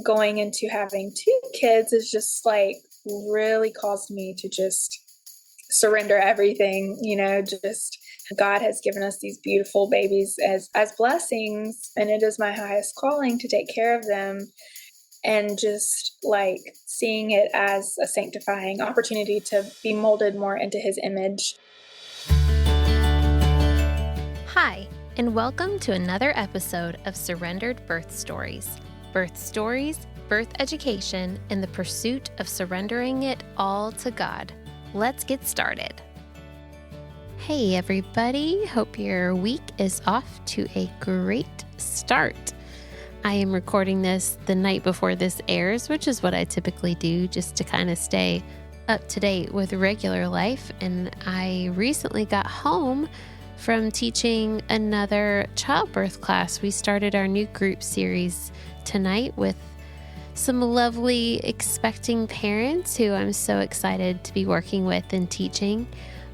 going into having two kids is just like really caused me to just surrender everything, just God has given us these beautiful babies as blessings, and it is my highest calling to take care of them, and just like seeing it as a sanctifying opportunity to be molded more into his image. Hi, and welcome to another episode of Surrendered Birth Stories. Birth stories, birth education, and the pursuit of surrendering it all to God. Let's get started. Hey everybody, hope your week is off to a great start. I am recording this the night before this airs, which is what I typically do just to kind of stay up to date with regular life. And I recently got home from teaching another childbirth class. We started our new group series tonight with some lovely expecting parents who I'm so excited to be working with and teaching.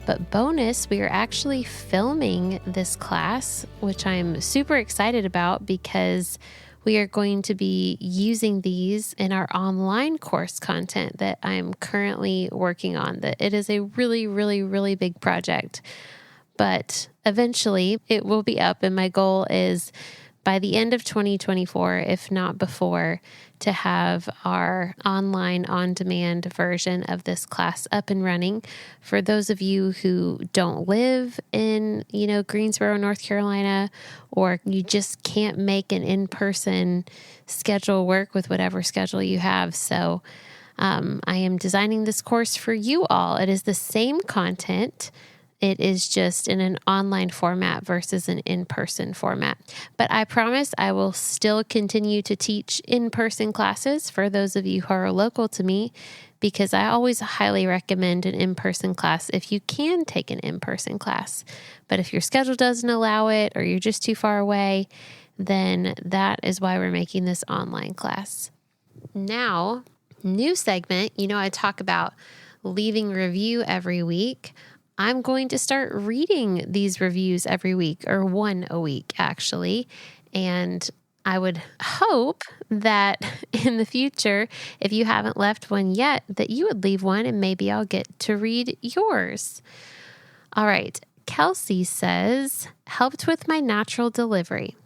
But bonus, we are actually filming this class, which I'm super excited about because we are going to be using these in our online course content that I'm currently working on. That it is a really, really, really big project, but eventually it will be up. And my goal is by the end of 2024, if not before, to have our online on-demand version of this class up and running. For those of you who don't live in, Greensboro, North Carolina, or you just can't make an in-person schedule work with whatever schedule you have. So I am designing this course for you all. It is the same content. It is just in an online format versus an in-person format. But I promise I will still continue to teach in-person classes for those of you who are local to me, because I always highly recommend an in-person class if you can take an in-person class. But if your schedule doesn't allow it or you're just too far away, then that is why we're making this online class. Now, new segment, I talk about leaving review every week. I'm going to start reading these reviews every week, or one a week, actually. And I would hope that in the future, if you haven't left one yet, that you would leave one and maybe I'll get to read yours. All right. Kelsey says, helped with my natural delivery.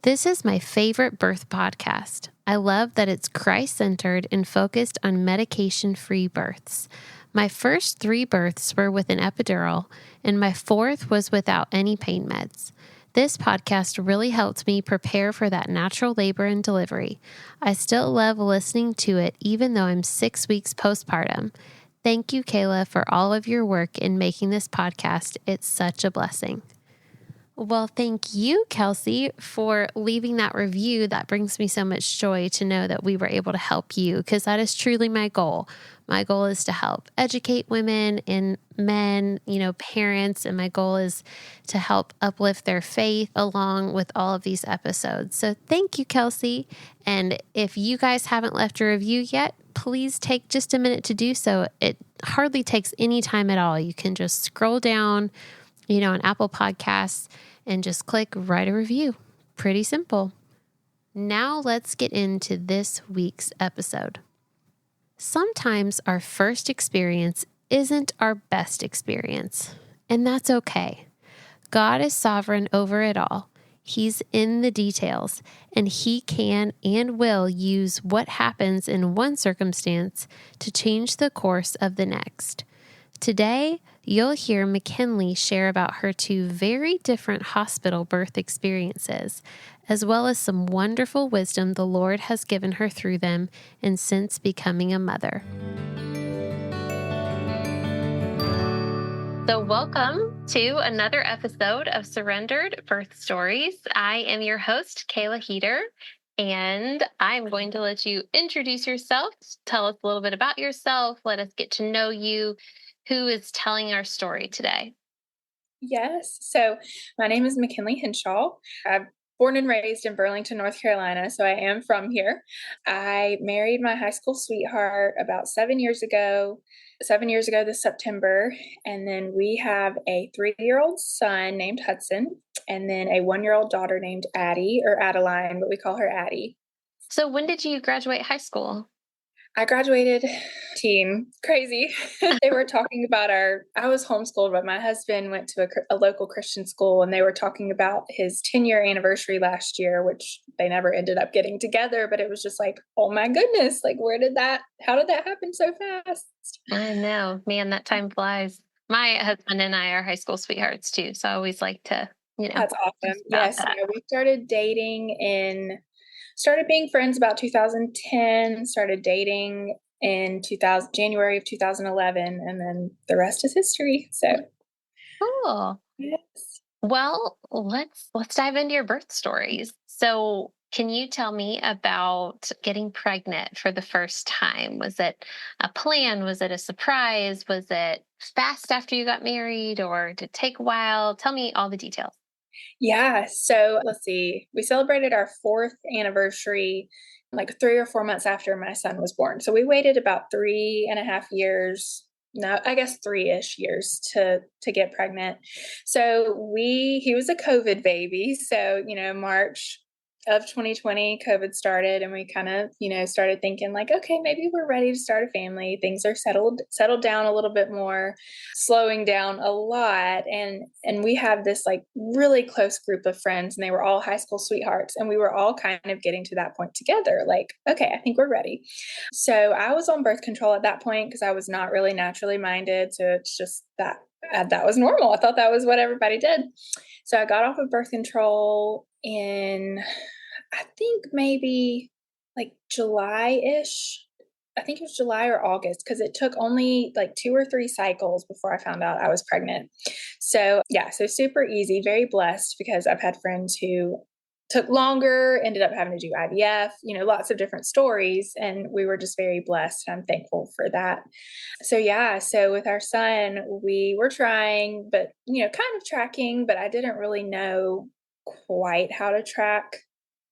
This is my favorite birth podcast. I love that it's Christ-centered and focused on medication-free births. My first 3 births were with an epidural, and my 4th was without any pain meds. This podcast really helped me prepare for that natural labor and delivery. I still love listening to it, even though I'm 6 weeks postpartum. Thank you, Kayla, for all of your work in making this podcast. It's such a blessing. Well, thank you, Kelsey, for leaving that review. That brings me so much joy to know that we were able to help you, because that is truly my goal. My goal is to help educate women and men, parents, and my goal is to help uplift their faith along with all of these episodes. So thank you, Kelsey. And if you guys haven't left a review yet, please take just a minute to do so. It hardly takes any time at all. You can just scroll down, on Apple Podcasts and just click write a review. Pretty simple. Now let's get into this week's episode. Sometimes our first experience isn't our best experience, and that's okay. God is sovereign over it all. He's in the details, and He can and will use what happens in one circumstance to change the course of the next. Today, you'll hear McKinnley share about her 2 very different hospital birth experiences, as well as some wonderful wisdom the Lord has given her through them and since becoming a mother. So welcome to another episode of Surrendered Birth Stories. I am your host, Kayla Heater, and I'm going to let you introduce yourself, tell us a little bit about yourself, let us get to know you. Who is telling our story today? Yes. So my name is McKinnley Henshaw. I'm born and raised in Burlington, North Carolina, so I am from here. I married my high school sweetheart about 7 years ago this September. And then we have a 3-year-old son named Hudson, and then a 1-year-old daughter named Addie, or Adeline, but we call her Addie. So when did you graduate high school? I graduated teen. Crazy. They were talking about I was homeschooled, but my husband went to a local Christian school and they were talking about his 10-year anniversary last year, which they never ended up getting together. But it was just like, oh my goodness, like how did that happen so fast? I know, man, that time flies. My husband and I are high school sweethearts too, so I always like to, That's awesome. just about Yes. that. Yeah. We started being friends about 2010, started dating in 2000, January of 2011, and then the rest is history. So, Cool. yes. Well, let's dive into your birth stories. So, can you tell me about getting pregnant for the first time? Was it a plan? Was it a surprise? Was it fast after you got married or did it take a while? Tell me all the details. Yeah. So let's see. We celebrated our fourth anniversary like 3 or 4 months after my son was born. So we waited about 3.5 years. No, I guess 3-ish years to get pregnant. So he was a COVID baby. So, March of 2020, COVID started and we kind of, started thinking like, okay, maybe we're ready to start a family. Things are settled down a little bit more, slowing down a lot. And we have this like really close group of friends and they were all high school sweethearts. And we were all kind of getting to that point together. Like, okay, I think we're ready. So I was on birth control at that point because I was not really naturally minded. So it's just that was normal. I thought that was what everybody did. So I got off of birth control in, I think maybe like July-ish. I think it was July or August because it took only like 2 or 3 cycles before I found out I was pregnant. So, yeah, so super easy, very blessed because I've had friends who took longer, ended up having to do IVF, lots of different stories. And we were just very blessed. And I'm thankful for that. So, yeah, so with our son, we were trying, but, kind of tracking, but I didn't really know quite how to track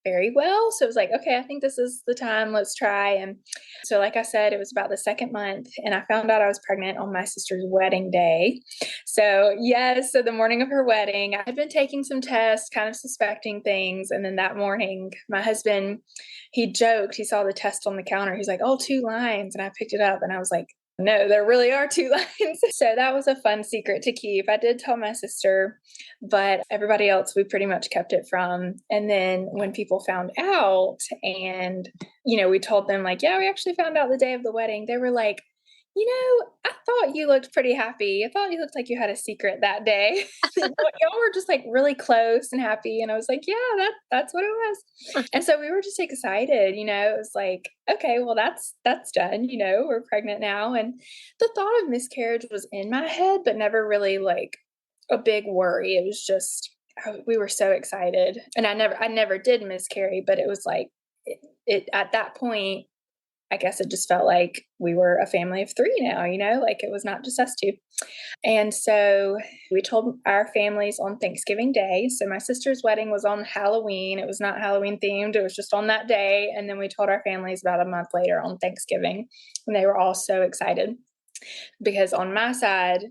very well. So it was like, okay, I think this is the time. Let's try. And so, like I said, it was about the second month, and I found out I was pregnant on my sister's wedding day. So, yes, so the morning of her wedding, I had been taking some tests, kind of suspecting things. And then that morning, my husband, he joked, he saw the test on the counter. He's like, oh, 2 lines. And I picked it up and I was like, no, there really are 2 lines. So that was a fun secret to keep. I did tell my sister, but everybody else, we pretty much kept it from. And then when people found out and, we told them like, yeah, we actually found out the day of the wedding, they were like, I thought you looked pretty happy. I thought you looked like you had a secret that day. Y'all were just like really close and happy. And I was like, yeah, that's what it was. And so we were just excited, it was like, okay, well, that's done, we're pregnant now. And the thought of miscarriage was in my head, but never really like a big worry. It was just, we were so excited. And I never did miscarry, but it was like, it at that point, I guess it just felt like we were a family of 3 now, like it was not just us 2. And so we told our families on Thanksgiving Day. So my sister's wedding was on Halloween. It was not Halloween themed. It was just on that day. And then we told our families about a month later on Thanksgiving. And they were all so excited because on my side,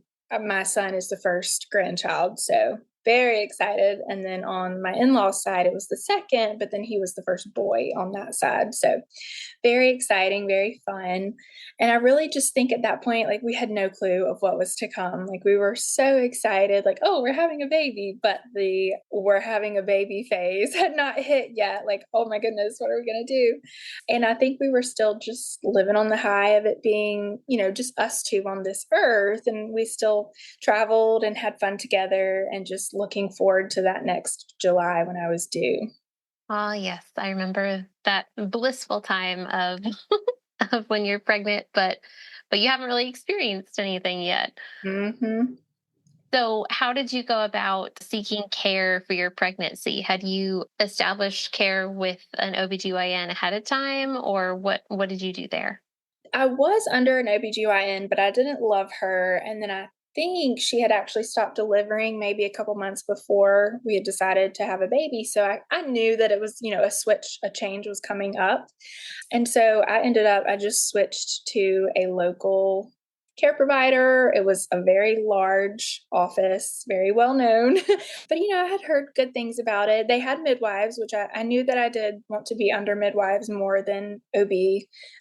my son is the first grandchild. So very excited. And then on my in-laws side, it was the second, but then he was the first boy on that side. So very exciting, very fun. And I really just think at that point, like we had no clue of what was to come. Like we were so excited, like, oh, we're having a baby, but the we're having a baby phase had not hit yet. Like, oh my goodness, what are we going to do? And I think we were still just living on the high of it being, just us 2 on this earth. And we still traveled and had fun together and just looking forward to that next July when I was due. Oh, yes, I remember that blissful time of of when you're pregnant, but you haven't really experienced anything yet. Hmm. So, how did you go about seeking care for your pregnancy? Had you established care with an OBGYN ahead of time, or what did you do there? I was under an OBGYN, but I didn't love her. And then I think she had actually stopped delivering maybe a couple months before we had decided to have a baby. So I knew that it was, a change was coming up. And so I just switched to a local care provider. It was a very large office, very well known. But, I had heard good things about it. They had midwives, which I knew that I did want to be under midwives more than OB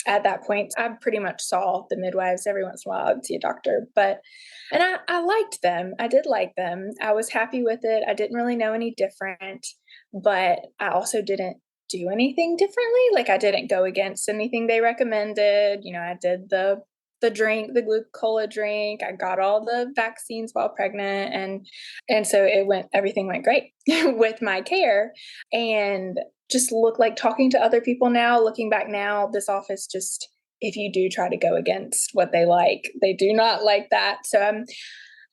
at that point. I pretty much saw the midwives every once in a while. I would see a doctor, and I liked them. I did like them. I was happy with it. I didn't really know any different, but I also didn't do anything differently. Like I didn't go against anything they recommended. I did the drink, the glucola drink. I got all the vaccines while pregnant, and so everything went great with my care. And just look like talking to other people now, looking back now, this office just, if you do try to go against what they like, they do not like that. So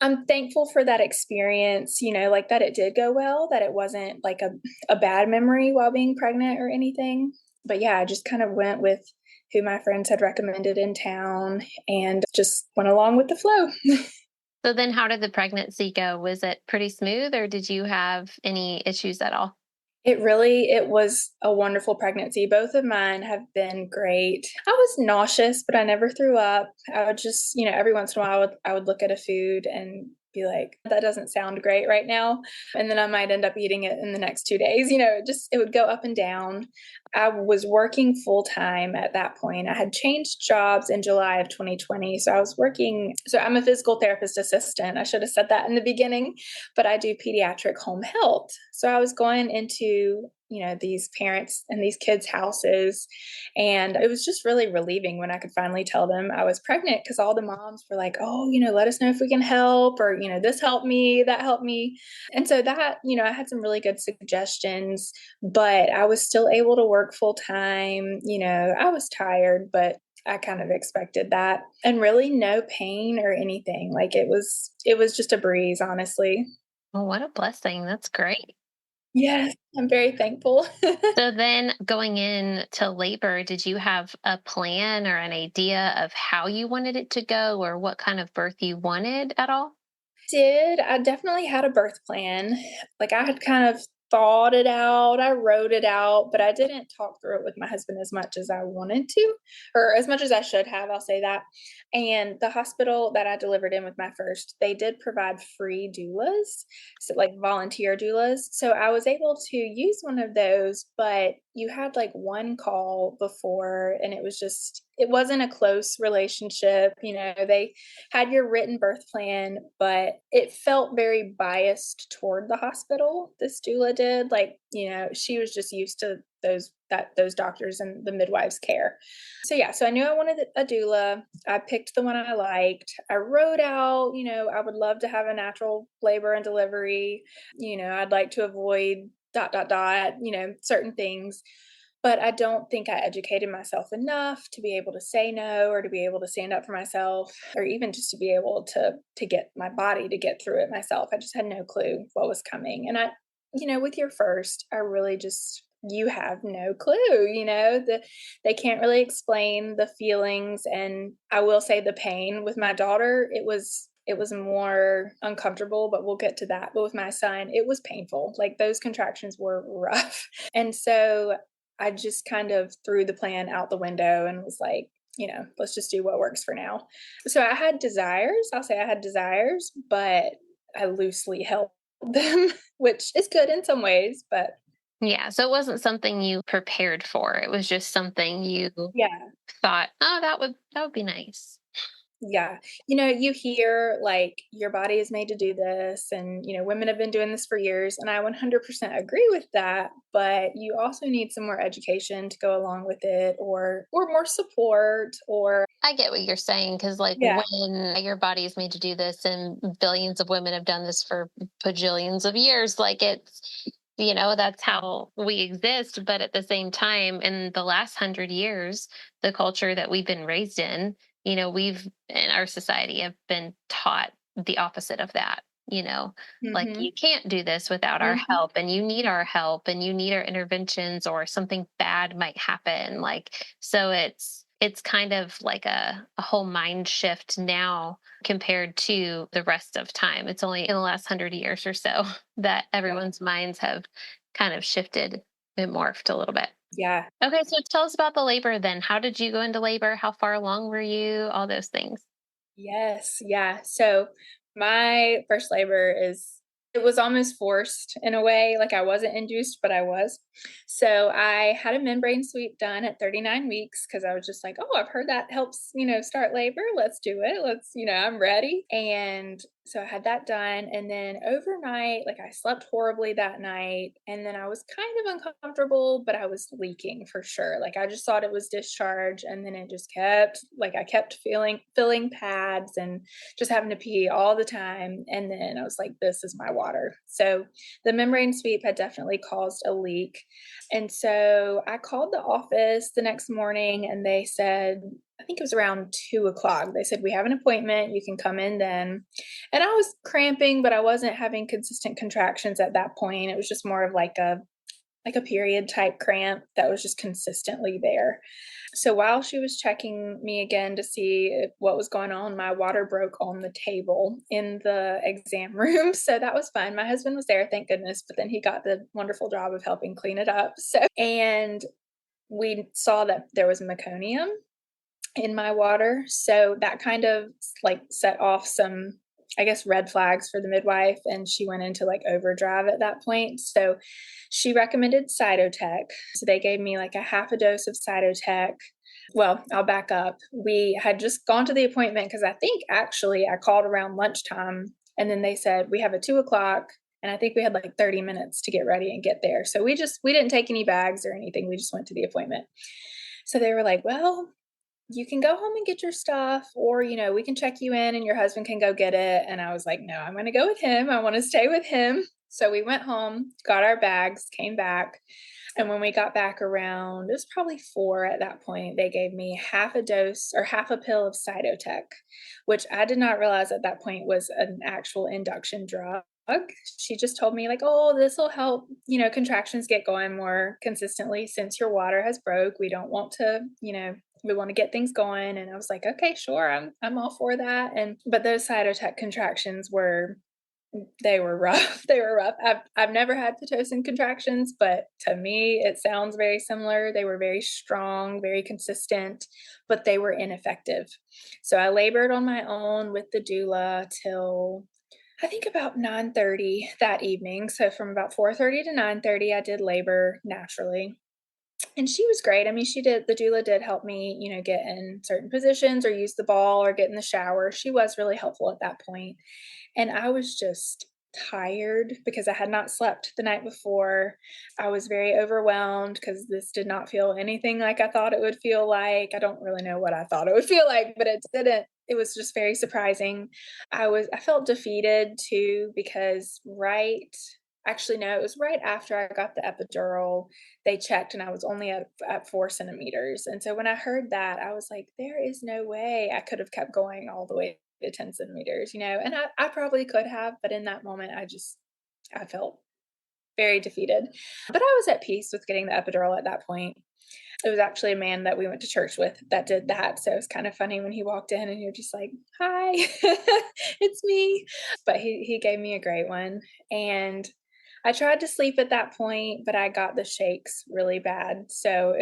I'm thankful for that experience, like that it did go well, that it wasn't like a bad memory while being pregnant or anything. But yeah, I just kind of went with who my friends had recommended in town and just went along with the flow. So then how did the pregnancy go? Was it pretty smooth or did you have any issues at all? It was a wonderful pregnancy. Both of mine have been great. I was nauseous, but I never threw up. I would just, every once in a while I would look at a food and be like, that doesn't sound great right now. And then I might end up eating it in the next 2 days. It would go up and down. I was working full time at that point. I had changed jobs in July of 2020. So I was working, so I'm a physical therapist assistant. I should have said that in the beginning, but I do pediatric home health. So I was going into, these parents and these kids' houses. And it was just really relieving when I could finally tell them I was pregnant, because all the moms were like, oh, let us know if we can help, or, this helped me, that helped me. And so that, I had some really good suggestions, but I was still able to work full time. I was tired, but I kind of expected that, and really no pain or anything. Like it was just a breeze, honestly. Well, what a blessing. That's great. Yes, I'm very thankful. So then going into labor, did you have a plan or an idea of how you wanted it to go or what kind of birth you wanted at all? I definitely had a birth plan. Like I had kind of thought it out, I wrote it out, but I didn't talk through it with my husband as much as I wanted to, or as much as I should have, I'll say that. And the hospital that I delivered in with my first, they did provide free doulas, so like volunteer doulas. So I was able to use one of those, but you had like one call before, and it wasn't a close relationship. They had your written birth plan, but it felt very biased toward the hospital. This doula did, like, she was just used to those doctors and the midwives' care. So yeah, so I knew I wanted a doula. I picked the one I liked. I wrote out, I would love to have a natural labor and delivery. I'd like to avoid dot dot dot, certain things. But I don't think I educated myself enough to be able to say no, or to be able to stand up for myself, or even just to be able to get my body to get through it myself. I just had no clue what was coming. And with your first, I really just, you have no clue, they can't really explain the feelings. And I will say the pain with my daughter, it was more uncomfortable, but we'll get to that. But with my son, it was painful. Like those contractions were rough. And so I just kind of threw the plan out the window and was like, let's just do what works for now. So I had desires. I'll say I had desires, but I loosely held them, which is good in some ways, but Yeah, so it wasn't something you prepared for. It was just something you yeah. thought, "Oh, that would be nice." Yeah. You hear like your body is made to do this, and women have been doing this for years, and I 100% agree with that, but you also need some more education to go along with it, or more support, or I get what you're saying because, like, yeah. when your body is made to do this and billions of women have done this for bajillions of years, like, that's how we exist. But at the same time, in the last 100 years, the culture that we've been raised in, we've in our society have been taught the opposite of that. Like Mhm. you can't do this without our Mhm. help, and you need our help, and you need our interventions, or something bad might happen. Like, so it's kind of like a whole mind shift now compared to the rest of time. It's only in the last 100 years or so that Yeah. everyone's minds have kind of shifted and morphed a little bit. Yeah. Okay, so tell us about the labor then. How did you go into labor? How far along were you? All those things. Yes. Yeah. So my first labor it was almost forced in a way. Like I wasn't induced, but I was. So I had a membrane sweep done at 39 weeks because I was just like, oh, I've heard that helps, start labor. Let's do it. I'm ready. And so I had that done. And then overnight, like I slept horribly that night. And then I was kind of uncomfortable, but I was leaking for sure. Like I just thought it was discharge. And then it just I kept filling pads and just having to pee all the time. And then I was like, this is my water. So the membrane sweep had definitely caused a leak. And so I called the office the next morning and they said, I think it was around 2 o'clock. They said, we have an appointment. You can come in then. And I was cramping, but I wasn't having consistent contractions at that point. It was just more of like a period type cramp that was just consistently there. So while she was checking me again to see what was going on, my water broke on the table in the exam room. So that was fun. My husband was there, thank goodness, but then he got the wonderful job of helping clean it up. And we saw that there was meconium in my water. So that kind of like set off some, I guess, red flags for the midwife. And she went into like overdrive at that point. So she recommended Cytotec. So they gave me like a half a dose of Cytotec. Well, I'll back up. We had just gone to the appointment because I think actually I called around lunchtime and then they said, we have a 2 o'clock. And I think we had like 30 minutes to get ready and get there. So we didn't take any bags or anything. We just went to the appointment. So they were like, well, you can go home and get your stuff, or, we can check you in and your husband can go get it. And I was like, no, I'm going to go with him. I want to stay with him. So we went home, got our bags, came back. And when we got back around, it was probably 4 at that point, they gave me half a dose or half a pill of Cytotec, which I did not realize at that point was an actual induction drug. She just told me like, oh, this will help, contractions get going more consistently since your water has broke. We don't want to, we want to get things going. And I was like, okay, sure. I'm all for that. But those Cytotec contractions they were rough. They were rough. I've never had Pitocin contractions, but to me, it sounds very similar. They were very strong, very consistent, but they were ineffective. So I labored on my own with the doula till I think about 9:30 that evening. So from about 4:30 to 9:30, I did labor naturally. And she was great. I mean, the doula did help me, get in certain positions or use the ball or get in the shower. She was really helpful at that point. And I was just tired because I had not slept the night before. I was very overwhelmed because this did not feel anything like I thought it would feel like. I don't really know what I thought it would feel like, but it didn't. It was just very surprising. I felt defeated too because actually no, it was right after I got the epidural. They checked and I was only at 4 centimeters. And so when I heard that, I was like, there is no way I could have kept going all the way to 10 centimeters, and I probably could have, but in that moment, I felt very defeated. But I was at peace with getting the epidural at that point. It was actually a man that we went to church with that did that. So it was kind of funny when he walked in and he was just like, hi, it's me. But he gave me a great one. And I tried to sleep at that point, but I got the shakes really bad. So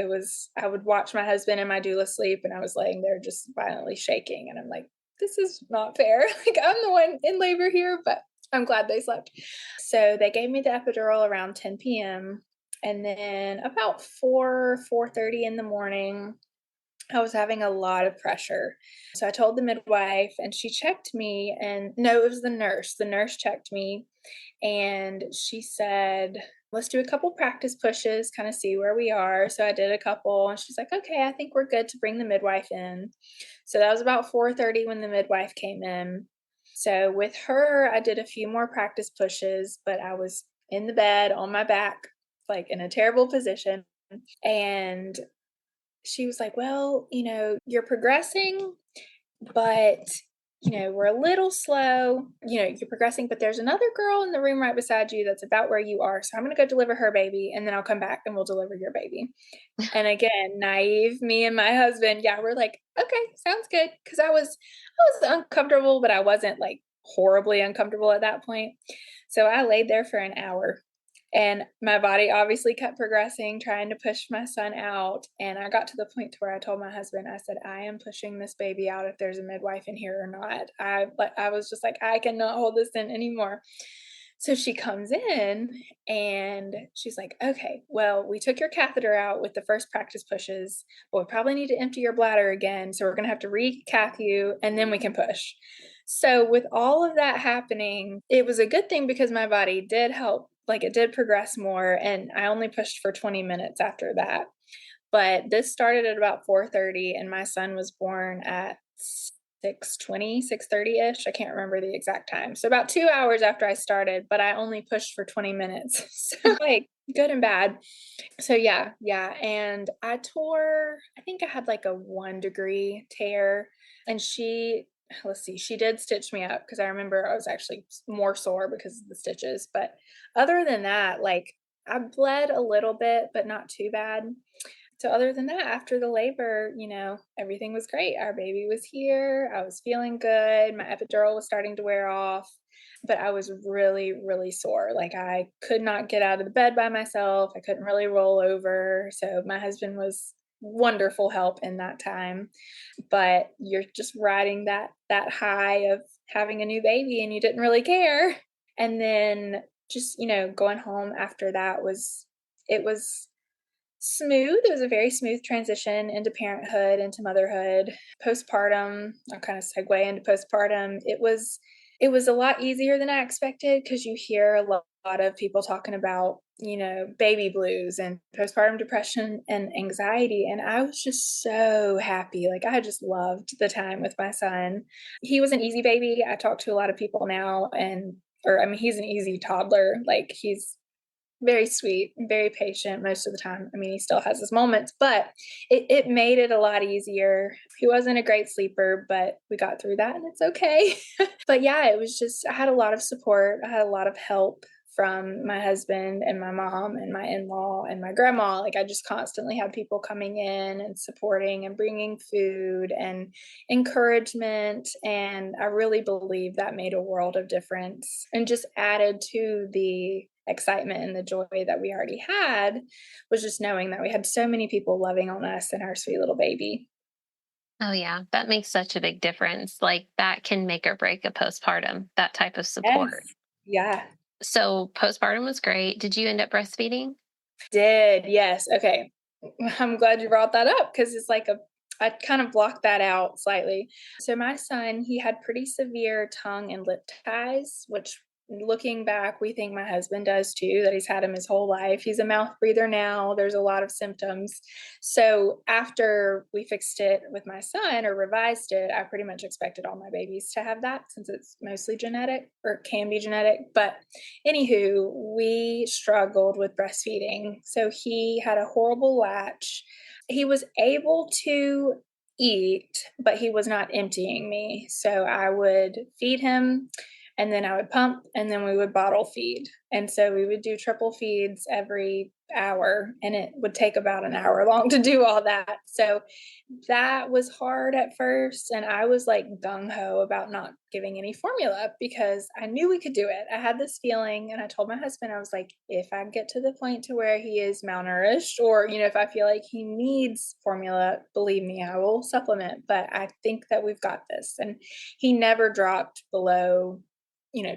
I would watch my husband and my doula sleep, and I was laying there just violently shaking. And I'm like, this is not fair. Like, I'm the one in labor here, but I'm glad they slept. So they gave me the epidural around 10 p.m. And then about 4:30 in the morning, I was having a lot of pressure. So I told the midwife and she checked me, and no, it was the nurse. The nurse checked me and she said, let's do a couple practice pushes, kind of see where we are. So I did a couple and she's like, okay, I think we're good to bring the midwife in. So that was about 4:30 when the midwife came in. So with her, I did a few more practice pushes, but I was in the bed on my back, like in a terrible position. And she was like, well, you're progressing, but, we're a little slow. You're progressing, but there's another girl in the room right beside you that's about where you are. So I'm going to go deliver her baby and then I'll come back and we'll deliver your baby. And again, naive me and my husband, yeah, we're like, okay, sounds good. Cause I was uncomfortable, but I wasn't like horribly uncomfortable at that point. So I laid there for an hour And my body obviously kept progressing, trying to push my son out. And I got to the point to where I told my husband, I said, I am pushing this baby out if there's a midwife in here or not. I was just like, I cannot hold this in anymore. So she comes in and she's like, okay, well, we took your catheter out with the first practice pushes, but we probably need to empty your bladder again. So we're going to have to recath you and then we can push. So with all of that happening, it was a good thing because my body did help, like it did progress more. And I only pushed for 20 minutes after that. But this started at about 4:30 and my son was born at 6:20, 6:30-ish. I can't remember the exact time. So about 2 hours after I started, but I only pushed for 20 minutes. So like good and bad. So yeah. And I think I had like a 1-degree tear. And let's see, she did stitch me up because I remember I was actually more sore because of the stitches. But other than that, like I bled a little bit, but not too bad. So other than that, after the labor, everything was great. Our baby was here. I was feeling good. My epidural was starting to wear off, but I was really, really sore. Like I could not get out of the bed by myself. I couldn't really roll over. So my husband was wonderful help in that time. But you're just riding that high of having a new baby and you didn't really care. And then just, going home after that it was smooth. It was a very smooth transition into parenthood, into motherhood. Postpartum, I'll kind of segue into postpartum. It was a lot easier than I expected because you hear a lot of people talking about, baby blues and postpartum depression and anxiety. And I was just so happy. Like I just loved the time with my son. He was an easy baby. I talk to a lot of people now he's an easy toddler. Like he's very sweet, very patient most of the time. I mean, he still has his moments, but it made it a lot easier. He wasn't a great sleeper, but we got through that and it's okay. But yeah, it was just, I had a lot of support. I had a lot of help from my husband and my mom and my in-law and my grandma. Like I just constantly had people coming in and supporting and bringing food and encouragement. And I really believe that made a world of difference and just added to the excitement and the joy that we already had, was just knowing that we had so many people loving on us and our sweet little baby. Oh, yeah. That makes such a big difference. Like that can make or break a postpartum, that type of Yes. support. Yeah. So postpartum was great. Did you end up breastfeeding? Did. Yes. Okay. I'm glad you brought that up because it's like I kind of blocked that out slightly. So my son, he had pretty severe tongue and lip ties, which looking back, we think my husband does too, that he's had him his whole life. He's a mouth breather now. There's a lot of symptoms. So after we fixed it with my son or revised it, I pretty much expected all my babies to have that since it's mostly genetic or can be genetic. But anywho, we struggled with breastfeeding. So he had a horrible latch. He was able to eat, but he was not emptying me. So I would feed him and then I would pump and then we would bottle feed. And so we would do triple feeds every hour and it would take about an hour long to do all that. So that was hard at first. And I was like gung ho about not giving any formula because I knew we could do it. I had this feeling and I told my husband, I was like, if I get to the point to where he is malnourished or, if I feel like he needs formula, believe me, I will supplement. But I think that we've got this. And he never dropped below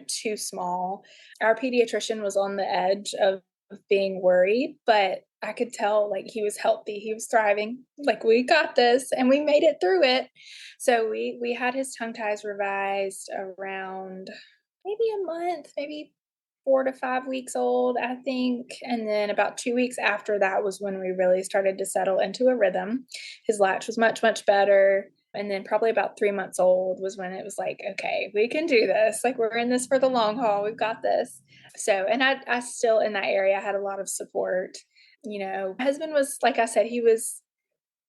too small. Our pediatrician was on the edge of being worried, but I could tell like he was healthy, he was thriving. Like we got this and we made it through it. So we had his tongue ties revised around maybe a month, maybe 4 to 5 weeks old, I think. And then about 2 weeks after that was when we really started to settle into a rhythm. His latch was much, much better. And then probably about 3 months old was when it was like, okay, we can do this. Like we're in this for the long haul. We've got this. So, and I still in that area had a lot of support. My husband was, like I said, he was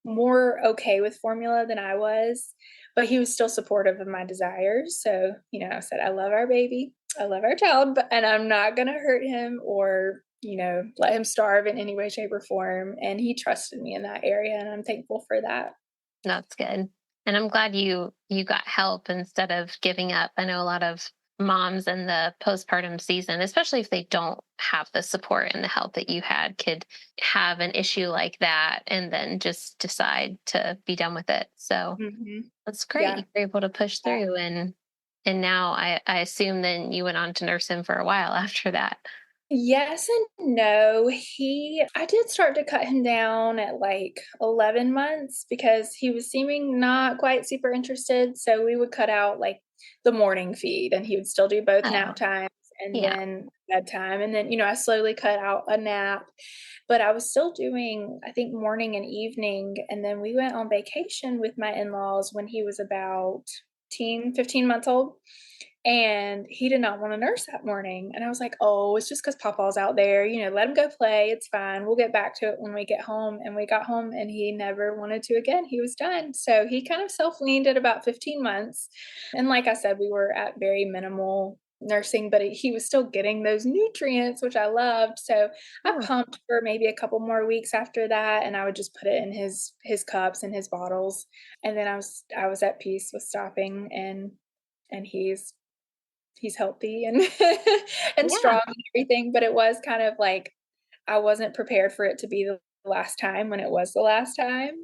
more okay with formula than I was, but he was still supportive of my desires. So, I said, I love our baby. I love our child, and I'm not going to hurt him or, let him starve in any way, shape, or form. And he trusted me in that area. And I'm thankful for that. That's good. And I'm glad you got help instead of giving up. I know a lot of moms in the postpartum season, especially if they don't have the support and the help that you had, could have an issue like that and then just decide to be done with it. So Hmm. that's great. Yeah. You were able to push through, and now I assume then you went on to nurse him for a while after that. Yes and no. I did start to cut him down at like 11 months because he was seeming not quite super interested. So we would cut out like the morning feed and he would still do both Oh, nap times and yeah. then bedtime. And then, I slowly cut out a nap, but I was still doing, I think, morning and evening. And then we went on vacation with my in laws when he was about 15 months old. And he did not wanna nurse that morning, and I was like, "Oh, it's just because Papa's out there, let him go play, it's fine, we'll get back to it when we get home," and we got home, and he never wanted to again, he was done, so he kind of self-weaned at about 15 months, and like I said, we were at very minimal nursing, but he was still getting those nutrients, which I loved, so I Yeah. pumped for maybe a couple more weeks after that, and I would just put it in his cups and his bottles, and then I was at peace with stopping, and he's healthy and and Yeah. strong and everything, but it was kind of like I wasn't prepared for it to be the last time when it was the last time.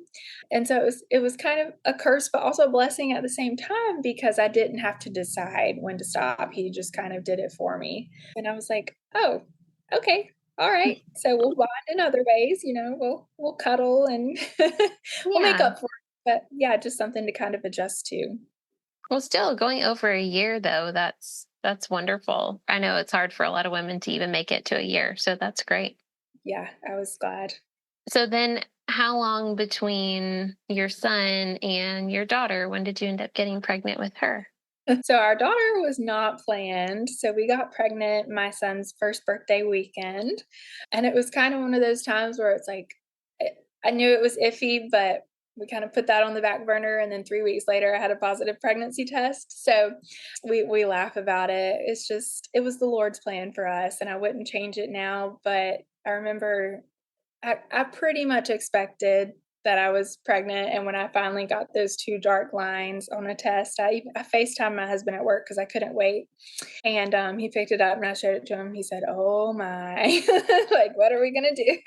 And so it was kind of a curse, but also a blessing at the same time because I didn't have to decide when to stop. He just kind of did it for me. And I was like, "Oh, okay. All right. So we'll bond in other ways, we'll cuddle and we'll make Yeah. up for it." But yeah, just something to kind of adjust to. Well, still going over a year though, that's wonderful. I know it's hard for a lot of women to even make it to a year, so that's great. Yeah, I was glad. So then how long between your son and your daughter? When did you end up getting pregnant with her? So our daughter was not planned. So we got pregnant my son's first birthday weekend. And it was kind of one of those times where it's like, I knew it was iffy, but we kind of put that on the back burner. And then 3 weeks later, I had a positive pregnancy test. So we laugh about it. It's just, it was the Lord's plan for us. And I wouldn't change it now. But I remember I pretty much expected that I was pregnant, and when I finally got those 2 dark lines on a test, I FaceTimed my husband at work because I couldn't wait, and, he picked it up and I showed it to him, he said, "Oh my, like, what are we gonna do?"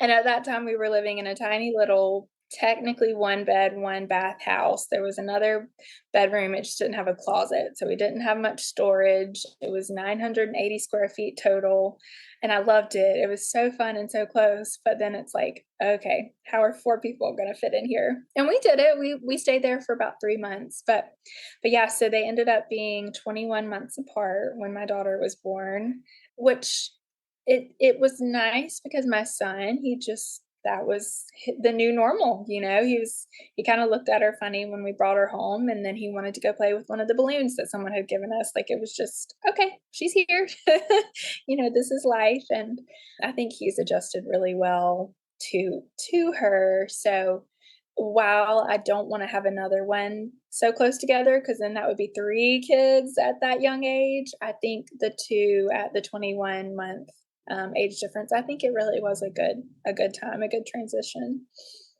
And at that time, we were living in a tiny little, technically 1 bed, 1 bath house. There was another bedroom, it just didn't have a closet, so we didn't have much storage. It was 980 square feet total, and I loved it. It was so fun and so close, but then it's like, "Okay, how are 4 people gonna fit in here?" And we did it. We stayed there for about 3 months, but yeah, so they ended up being 21 months apart when my daughter was born, which it was nice because my son, he just that was the new normal, he kind of looked at her funny when we brought her home, and then he wanted to go play with one of the balloons that someone had given us. Like it was just okay, she's here. This is life, and I think he's adjusted really well to her. So while I don't want to have another one so close together, because then that would be 3 kids at that young age, I think the 2 at the 21-month age difference, I think it really was a good time, a good transition.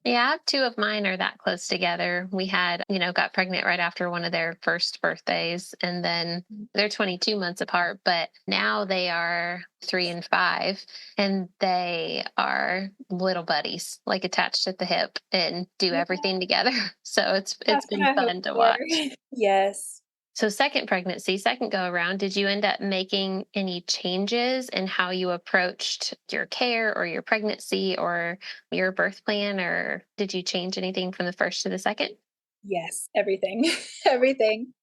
Yeah, two of mine are that close together. We had, got pregnant right after one of their first birthdays, and then they're 22 months apart, but now they are 3 and 5, and they are little buddies, like attached at the hip and do Yeah, everything together. So it's that's what been I hope fun to for. watch. Yes. So second pregnancy, second go around, did you end up making any changes in how you approached your care or your pregnancy or your birth plan, or did you change anything from the first to the second? Yes, everything. Everything.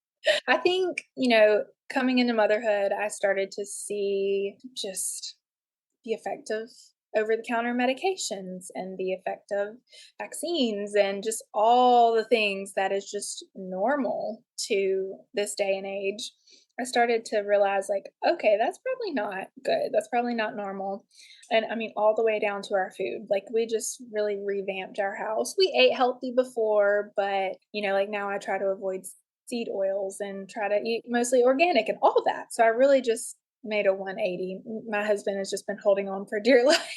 I think, coming into motherhood, I started to see just the effect of over the counter medications and the effect of vaccines and just all the things that is just normal to this day and age. I started to realize, like, okay, that's probably not good. That's probably not normal. And I mean, all the way down to our food. Like, we just really revamped our house. We ate healthy before, but, like now I try to avoid seed oils and try to eat mostly organic and all that. So I really just made a 180. My husband has just been holding on for dear life.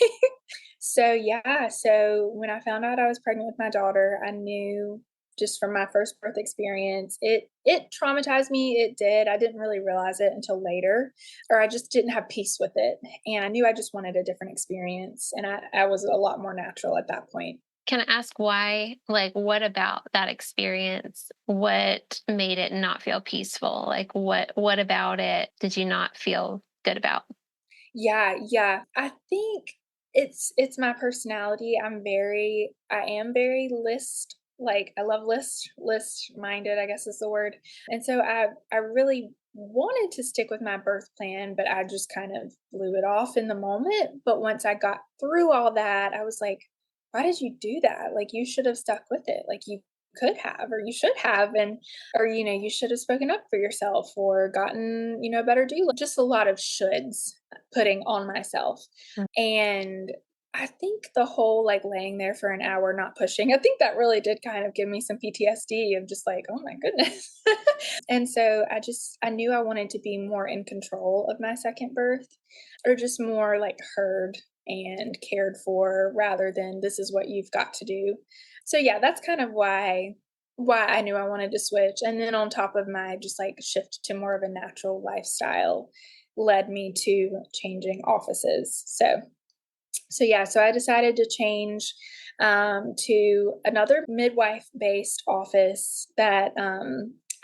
So yeah, so when I found out I was pregnant with my daughter, I knew just from my first birth experience. It traumatized me. It did. I didn't really realize it until later, or I just didn't have peace with it. And I knew I just wanted a different experience. And I was a lot more natural at that point. Can I ask why? Like, what about that experience? What made it not feel peaceful? Like, what about it did you not feel good about? Yeah, yeah. I think it's my personality. I am very I love list minded, I guess is the word. And so I really wanted to stick with my birth plan, but I just kind of blew it off in the moment. But once I got through all that, I was like, why did you do that? Like you should have stuck with it. Like you could have, or you should have, and or you should have spoken up for yourself or gotten, a better deal. Just a lot of shoulds putting on myself. Mm. And I think the whole like laying there for an hour not pushing, I think that really did kind of give me some PTSD of just like, oh my goodness. And so I knew I wanted to be more in control of my second birth, or just more like heard and cared for rather than this is what you've got to do. So yeah, that's kind of why I knew I wanted to switch. And then on top of my just like shift to more of a natural lifestyle led me to changing offices. So I decided to change to another midwife based office that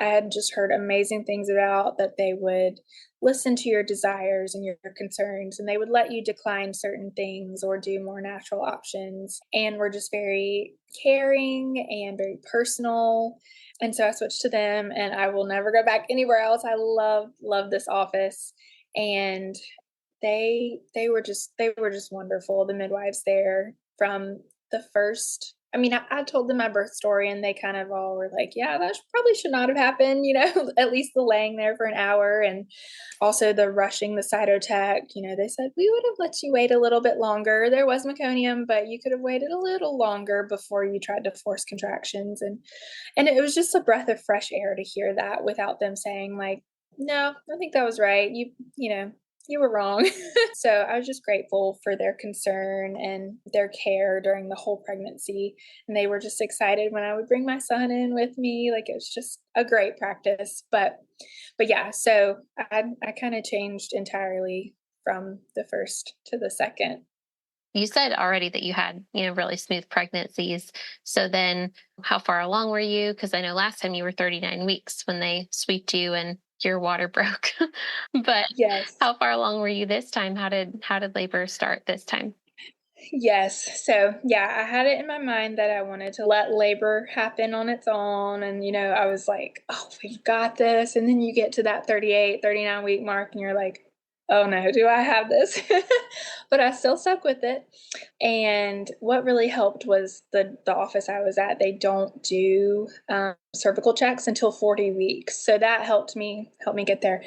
I had just heard amazing things about, that they would listen to your desires and your concerns, and they would let you decline certain things or do more natural options, and were just very caring and very personal. And so I switched to them, and I will never go back anywhere else. I love this office. And they were just wonderful, the midwives there from the first. I mean, I told them my birth story, and they kind of all were like, yeah, that probably should not have happened, at least the laying there for an hour, and also the rushing the cytotech. They said, we would have let you wait a little bit longer. There was meconium, but you could have waited a little longer before you tried to force contractions. And it was just a breath of fresh air to hear that without them saying like, no, I think that was right. You were wrong. So I was just grateful for their concern and their care during the whole pregnancy. And they were just excited when I would bring my son in with me. Like it was just a great practice. But yeah, so I kind of changed entirely from the first to the second. You said already that you had, really smooth pregnancies. So then how far along were you? Because I know last time you were 39 weeks when they sweeped you and your water broke. But Yes. how far along were you this time? How did labor start this time? Yes. So, yeah, I had it in my mind that I wanted to let labor happen on its own. And, I was like, oh, we've got this. And then you get to that 38, 39-week mark, and you're like, oh no, do I have this? But I still stuck with it. And what really helped was the office I was at. They don't do cervical checks until 40 weeks. So that helped me get there.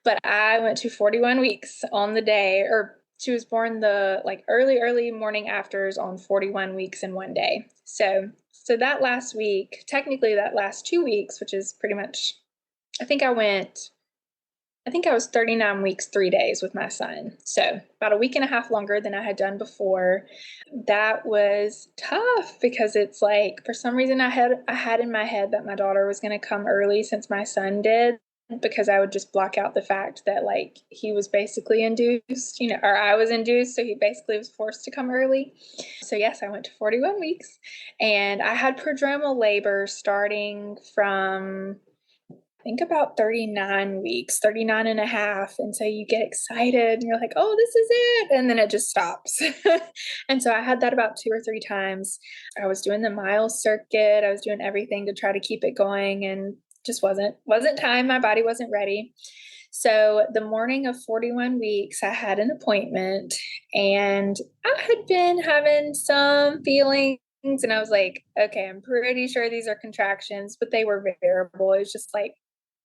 But I went to 41 weeks on the day, or she was born the like early morning afters on 41 weeks in one day. So that last week, technically that last 2 weeks, which is pretty much, I think I was 39 weeks, 3 days with my son. So about a week and a half longer than I had done before. That was tough because it's like, for some reason I had in my head that my daughter was going to come early since my son did, because I would just block out the fact that like he was basically induced, or I was induced. So he basically was forced to come early. So yes, I went to 41 weeks, and I had prodromal labor starting from, think about 39 weeks, 39 and a half. And so you get excited and you're like, oh, this is it. And then it just stops. And so I had that about 2 or 3 times. I was doing the mile circuit. I was doing everything to try to keep it going, and just wasn't time. My body wasn't ready. So the morning of 41 weeks, I had an appointment, and I had been having some feelings, and I was like, okay, I'm pretty sure these are contractions, but they were variable. It was just like,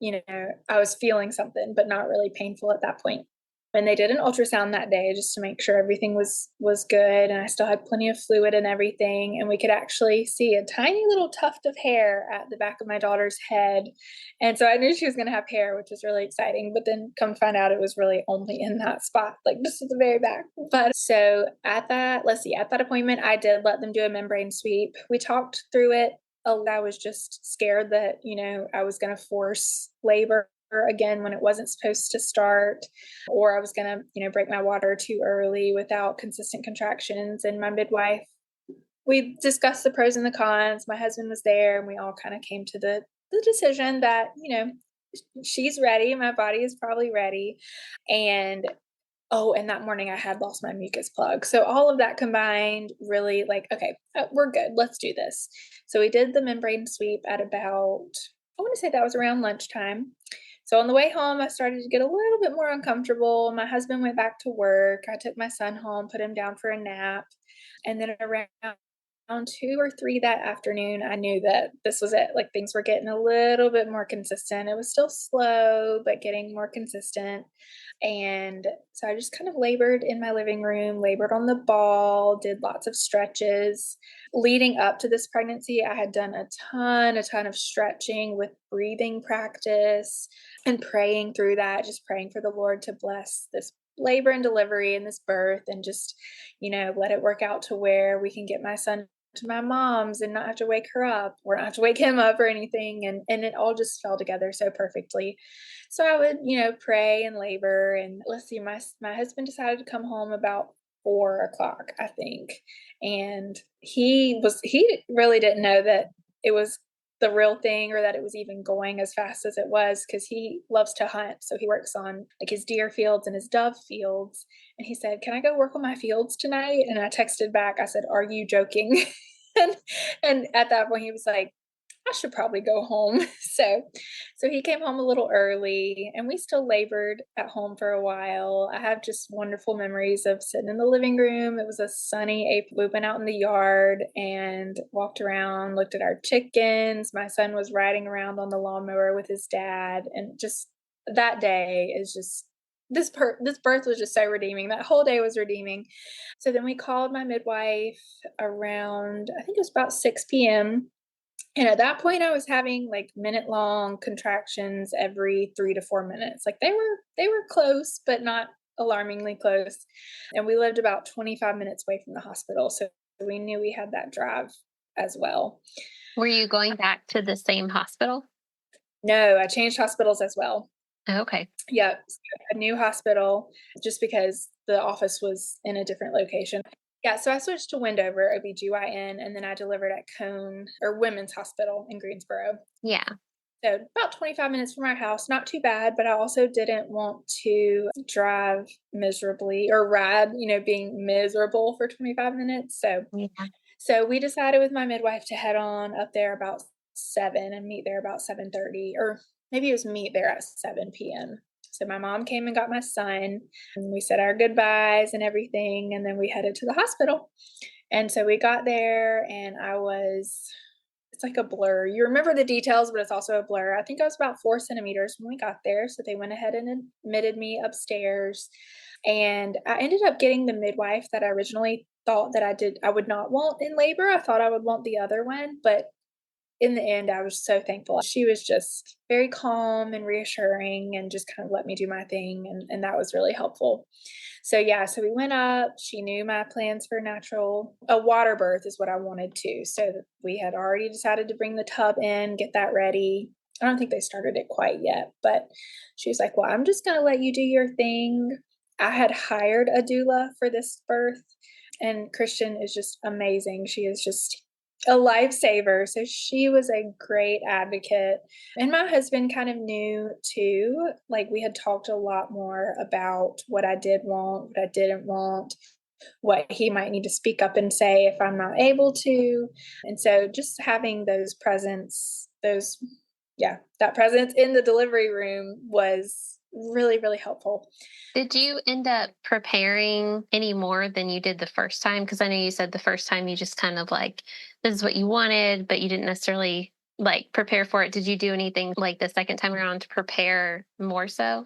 I was feeling something, but not really painful at that point. And they did an ultrasound that day just to make sure everything was good, and I still had plenty of fluid and everything, and we could actually see a tiny little tuft of hair at the back of my daughter's head. And so I knew she was going to have hair, which was really exciting, but then come to find out it was really only in that spot, like just at the very back. But so at that appointment, I did let them do a membrane sweep. We talked through it I was just scared that, I was going to force labor again when it wasn't supposed to start, or I was going to, break my water too early without consistent contractions. And my midwife, we discussed the pros and the cons. My husband was there, and we all kind of came to the decision that, she's ready. My body is probably ready. And oh, and that morning I had lost my mucus plug. So all of that combined really okay, we're good. Let's do this. So we did the membrane sweep at about, I want to say that was around lunchtime. So on the way home, I started to get a little bit more uncomfortable. My husband went back to work. I took my son home, put him down for a nap. And then around 2 or 3 that afternoon, I knew that this was it. Like things were getting a little bit more consistent. It was still slow, but getting more consistent. And so I just kind of labored in my living room, labored on the ball, did lots of stretches. Leading up to this pregnancy, I had done a ton of stretching with breathing practice and praying through that, just praying for the Lord to bless this labor and delivery and this birth, and just, let it work out to where we can get my son to my mom's and not have to wake her up or not have to wake him up or anything. And it all just fell together so perfectly. So I would, pray and labor, and let's see, my husband decided to come home about 4 o'clock, I think. And he really didn't know that it was the real thing, or that it was even going as fast as it was, because he loves to hunt. So he works on like his deer fields and his dove fields. And he said, "Can I go work on my fields tonight?" And I texted back, I said, "Are you joking?" and, and at that point he was like, "I should probably go home." So he came home a little early, and we still labored at home for a while. I have just wonderful memories of sitting in the living room. It was a sunny April. We went out in the yard and walked around, looked at our chickens. My son was riding around on the lawnmower with his dad. And just that day is just, this birth was just so redeeming. That whole day was redeeming. So then we called my midwife around, I think it was about 6 p.m. And at that point, I was having like minute-long contractions every 3 to 4 minutes. Like they were close, but not alarmingly close. And we lived about 25 minutes away from the hospital, so we knew we had that drive as well. Were you going back to the same hospital? No, I changed hospitals as well. Okay. Yeah, so a new hospital, just because the office was in a different location. Yeah, so I switched to Wendover OBGYN, and then I delivered at Cone or Women's Hospital in Greensboro. Yeah. So about 25 minutes from our house, not too bad, but I also didn't want to drive miserably or ride, being miserable for 25 minutes. So we decided with my midwife to head on up there about 7 and meet there about 7:30, or maybe it was meet there at 7 p.m. So my mom came and got my son, and we said our goodbyes and everything, and then we headed to the hospital. And so we got there, and it's like a blur. You remember the details, but it's also a blur. I think I was about 4 centimeters when we got there. So they went ahead and admitted me upstairs. And I ended up getting the midwife that I originally thought that I would not want in labor. I thought I would want the other one, but in the end, I was so thankful. She was just very calm and reassuring, and just kind of let me do my thing. And that was really helpful. So yeah, so we went up. She knew my plans for a water birth is what I wanted to. So we had already decided to bring the tub in, get that ready. I don't think they started it quite yet, but she was like, "Well, I'm just going to let you do your thing." I had hired a doula for this birth, and Christian is just amazing. She is just a lifesaver. So she was a great advocate. And my husband kind of knew too. Like we had talked a lot more about what I did want, what I didn't want, what he might need to speak up and say if I'm not able to. And so just having that presence in the delivery room was really, really helpful. Did you end up preparing any more than you did the first time? Because I know you said the first time you just kind of like, this is what you wanted, but you didn't necessarily like prepare for it. Did you do anything like the second time around to prepare more so?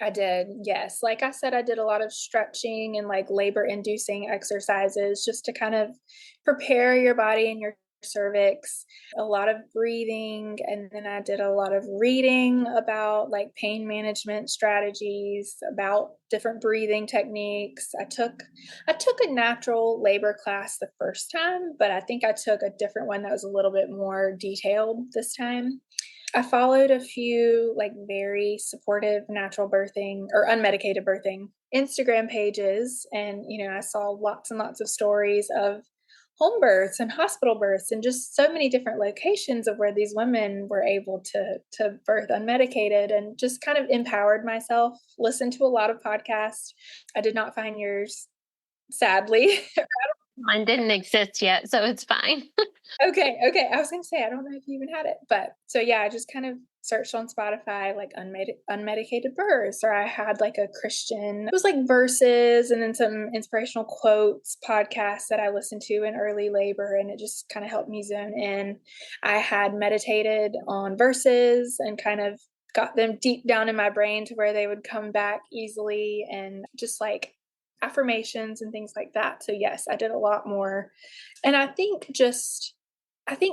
I did, yes. Like I said, I did a lot of stretching and like labor inducing exercises just to kind of prepare your body and your cervix, a lot of breathing, and then I did a lot of reading about like pain management strategies, about different breathing techniques. I took a natural labor class the first time, but I think I took a different one that was a little bit more detailed this time. I followed a few like very supportive natural birthing or unmedicated birthing Instagram pages, and I saw lots and lots of stories of home births and hospital births and just so many different locations of where these women were able to birth unmedicated, and just kind of empowered myself. Listened to a lot of podcasts. I did not find yours, sadly. Mine didn't exist yet, so it's fine. Okay. I was gonna say, I don't know if you even had it, but so yeah, I just kind of searched on Spotify like unmedicated births, or I had like a Christian, it was like verses and then some inspirational quotes podcasts that I listened to in early labor, and it just kind of helped me zone in. I had meditated on verses and kind of got them deep down in my brain to where they would come back easily, and just like affirmations and things like that. So yes, I did a lot more. And I think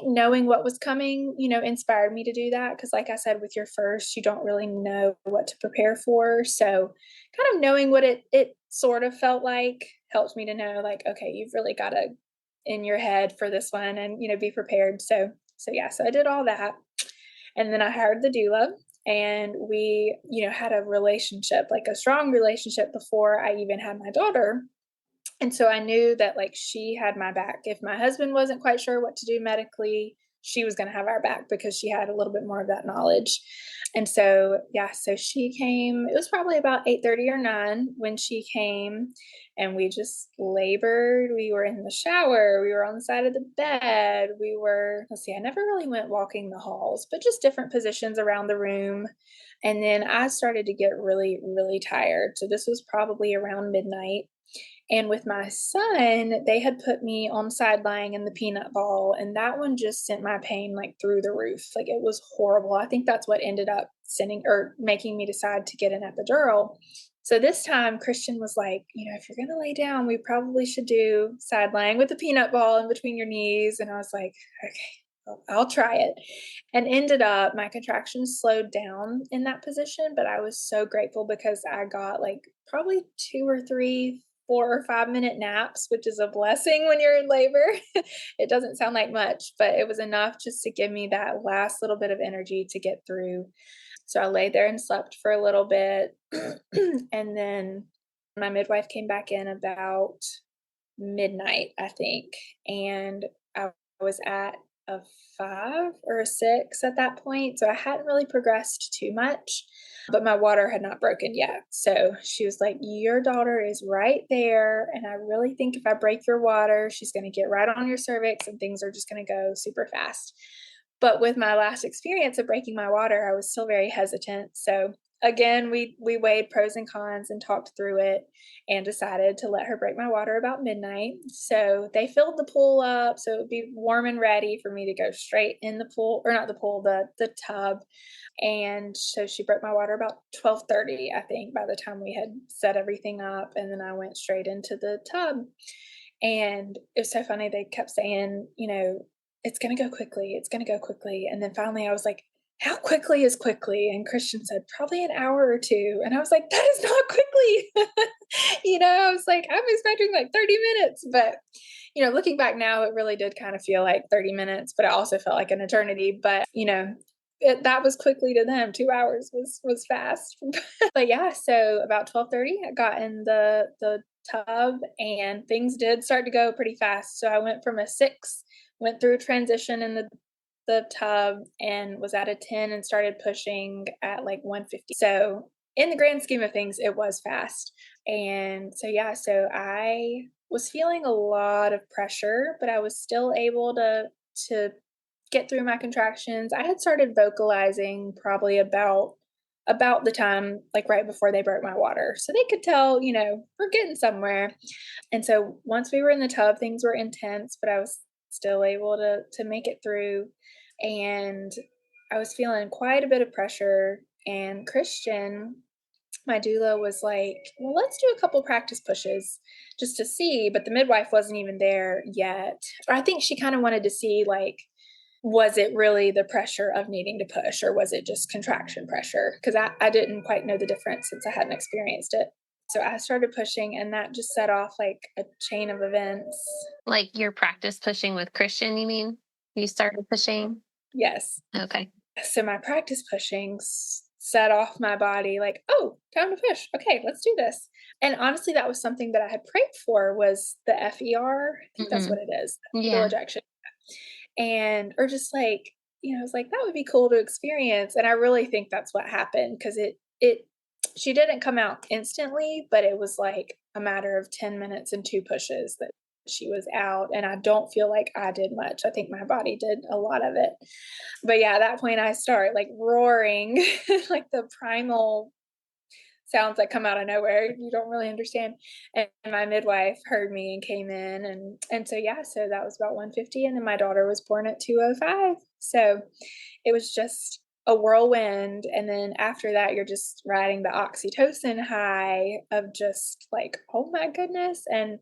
knowing what was coming, inspired me to do that. Because, like I said, with your first, you don't really know what to prepare for. So, kind of knowing what it sort of felt like helps me to know, like, okay, you've really got to in your head for this one, and be prepared. So yeah, so I did all that, and then I hired the doula, and we, had a relationship, like a strong relationship, before I even had my daughter. And so I knew that like she had my back. If my husband wasn't quite sure what to do medically, she was going to have our back because she had a little bit more of that knowledge. And so, yeah, so she came, it was probably about 8:30 or 9 when she came, and we just labored. We were in the shower. We were on the side of the bed. Let's see, I never really went walking the halls, but just different positions around the room. And then I started to get really, really tired. So this was probably around midnight. And with my son, they had put me on side lying in the peanut ball, and that one just sent my pain like through the roof. Like it was horrible. I think that's what ended up sending or making me decide to get an epidural. So this time, Christian was like, if you're going to lay down, we probably should do side lying with the peanut ball in between your knees. And I was like, okay, I'll try it. And ended up, my contractions slowed down in that position, but I was so grateful because I got like probably 2 or 3 4 or 5 minute naps, which is a blessing when you're in labor. It doesn't sound like much, but it was enough just to give me that last little bit of energy to get through. So I laid there and slept for a little bit. And then my midwife came back in about midnight, I think. And I was at a 5 or 6 at that point. So I hadn't really progressed too much, but my water had not broken yet. So she was like, your daughter is right there. And I really think if I break your water, she's going to get right on your cervix and things are just going to go super fast. But with my last experience of breaking my water, I was still very hesitant. So again, we weighed pros and cons and talked through it and decided to let her break my water about midnight. So they filled the pool up so it would be warm and ready for me to go straight in the pool, or not the pool, the tub. And so she broke my water about 12:30, I think, by the time we had set everything up. And then I went straight into the tub. And it was so funny. They kept saying, it's going to go quickly. It's going to go quickly. And then finally I was like, how quickly is quickly? And Christian said, probably an hour or two. And I was like, that is not quickly. I was like, I'm expecting like 30 minutes. But, looking back now, it really did kind of feel like 30 minutes, but it also felt like an eternity. But, that was quickly to them. 2 hours was fast. But yeah, so about 12:30, I got in the tub, and things did start to go pretty fast. So I went from a 6, went through transition in the tub, and was at a 10 and started pushing at like 150. So in the grand scheme of things, it was fast. And so, yeah, so I was feeling a lot of pressure, but I was still able to get through my contractions. I had started vocalizing probably about the time, like right before they broke my water. So they could tell, we're getting somewhere. And so once we were in the tub, things were intense, but I was still able to make it through. And I was feeling quite a bit of pressure. And Christian my doula was like, well, let's do a couple practice pushes just to see. But the midwife wasn't even there yet. Or I think she kind of wanted to see, like, was it really the pressure of needing to push, or was it just contraction pressure? Because I didn't quite know the difference since I hadn't experienced it. So I started pushing, and that just set off like a chain of events. Like your practice pushing with Christian, you mean? You started pushing? Yes. Okay. So my practice pushing set off my body like, oh, time to push. Okay, let's do this. And honestly, that was something that I had prayed for, was the FER. I think that's Hmm. what it is, fetal Yeah. ejection. And or just like, I was like, that would be cool to experience. And I really think that's what happened, because it she didn't come out instantly, but it was like a matter of 10 minutes and two pushes that she was out. And I don't feel like I did much. I think my body did a lot of it. But yeah, at that point I start like roaring, like the primal sounds that come out of nowhere. You don't really understand. And my midwife heard me and came in, and so yeah, so that was about 1:50, and then my daughter was born at 2:05. So it was just a whirlwind, and then after that you're just riding the oxytocin high of just like, oh my goodness. And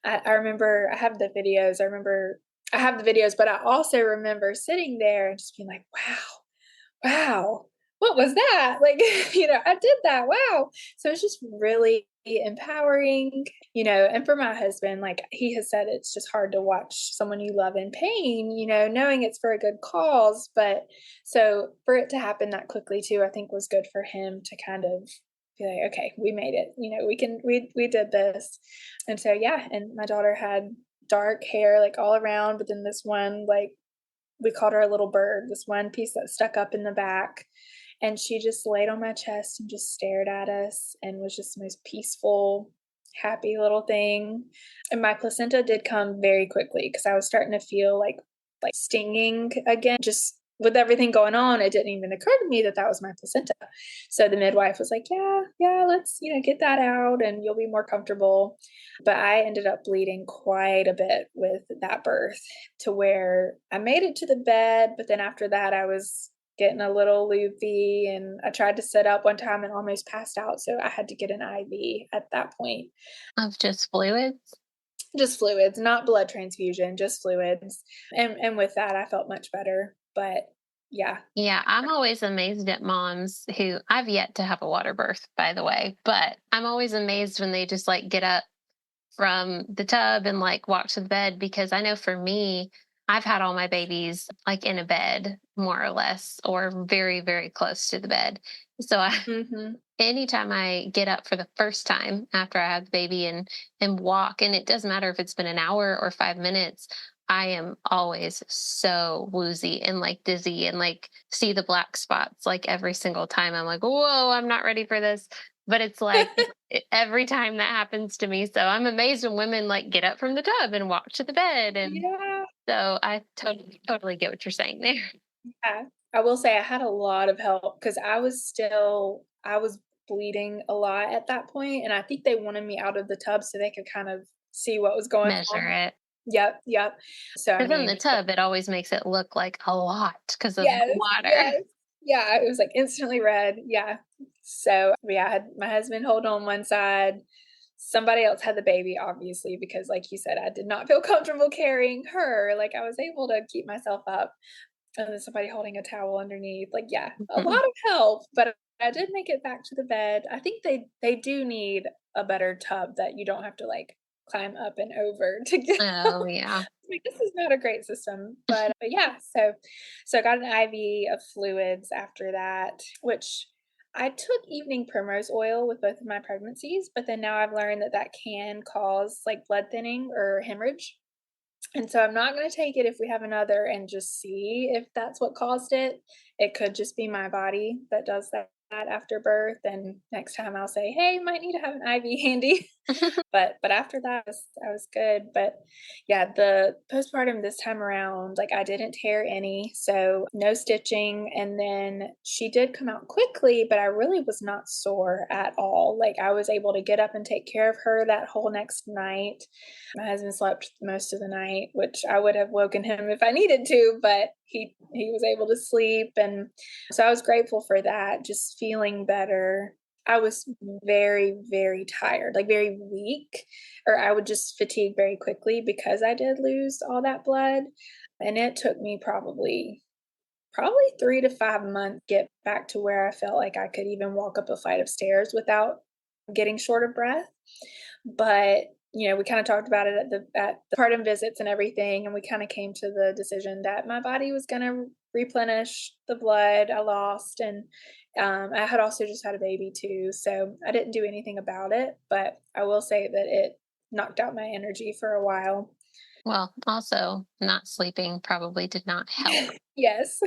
I remember I have the videos, but I also remember sitting there and just being like, wow, what was that? Like, I did that. Wow. So it's just really empowering, and for my husband, like he has said, it's just hard to watch someone you love in pain, knowing it's for a good cause. But so for it to happen that quickly too, I think was good for him to kind of be like, okay, we made it, we did this. And so, yeah. And my daughter had dark hair, like all around, but then this one, like, we called her a little bird, this one piece that stuck up in the back. And she just laid on my chest and just stared at us and was just the most peaceful, happy little thing. And my placenta did come very quickly, because I was starting to feel like stinging again. Just with everything going on, it didn't even occur to me that that was my placenta. So the midwife was like, yeah, let's, get that out and you'll be more comfortable. But I ended up bleeding quite a bit with that birth, to where I made it to the bed, but then after that I was getting a little loopy, and I tried to sit up one time and almost passed out. So I had to get an IV at that point. Of just fluids? Just fluids, not blood transfusion, just fluids. And with that I felt much better. But yeah. Yeah, I'm always amazed at moms who I've yet to have a water birth, by the way, but I'm always amazed when they just like get up from the tub and like walk to the bed, because I know for me, I've had all my babies like in a bed, more or less, or very, very close to the bed. So Mhm. anytime I get up for the first time after I have the baby and walk, and it doesn't matter if it's been an hour or 5 minutes, I am always so woozy and like dizzy and like see the black spots like every single time. I'm like, whoa, I'm not ready for this. But it's like every time that happens to me. So I'm amazed when women like get up from the tub and walk to the bed. And Yeah. so I totally get what you're saying there. Yeah. I will say I had a lot of help, because I was bleeding a lot at that point, and I think they wanted me out of the tub so they could kind of see what was going Measure on. it. Yep, yep. So, I Because in mean, the tub, it always makes it look like a lot because of the yes, water. yes. Yeah, it was, like, instantly red, yeah. So, yeah, I had my husband hold on one side, somebody else had the baby, obviously, because like you said, I did not feel comfortable carrying her. Like, I was able to keep myself up, and then somebody holding a towel underneath, like, yeah, a lot Mhm. of help. But I did make it back to the bed. I think they do need a better tub that you don't have to, like, climb up and over to get Oh, yeah. like, this is not a great system. But yeah, so I got an IV of fluids after that, which I took evening primrose oil with both of my pregnancies, but then now I've learned that that can cause, like, blood thinning or hemorrhage. And so I'm not gonna take it if we have another, and just see if that's what caused it. It could just be my body that does that after birth, and next time I'll say, "Hey, might need to have an IV handy." But after that, I was good. But yeah, the postpartum this time around, like, I didn't tear any, so no stitching. And then she did come out quickly, but I really was not sore at all. Like, I was able to get up and take care of her that whole next night. My husband slept most of the night, which I would have woken him if I needed to, but he was able to sleep. And so I was grateful for that, just feeling better. I was very, very tired, like very weak, or I would just fatigue very quickly because I did lose all that blood. And it took me probably 3 to 5 months get back to where I felt like I could even walk up a flight of stairs without getting short of breath. But, we kinda talked about it at the partum visits and everything, and we kinda came to the decision that my body was gonna replenish the blood I lost, and, I had also just had a baby too, so I didn't do anything about it, but I will say that it knocked out my energy for a while. Well, also, not sleeping probably did not help. Yes.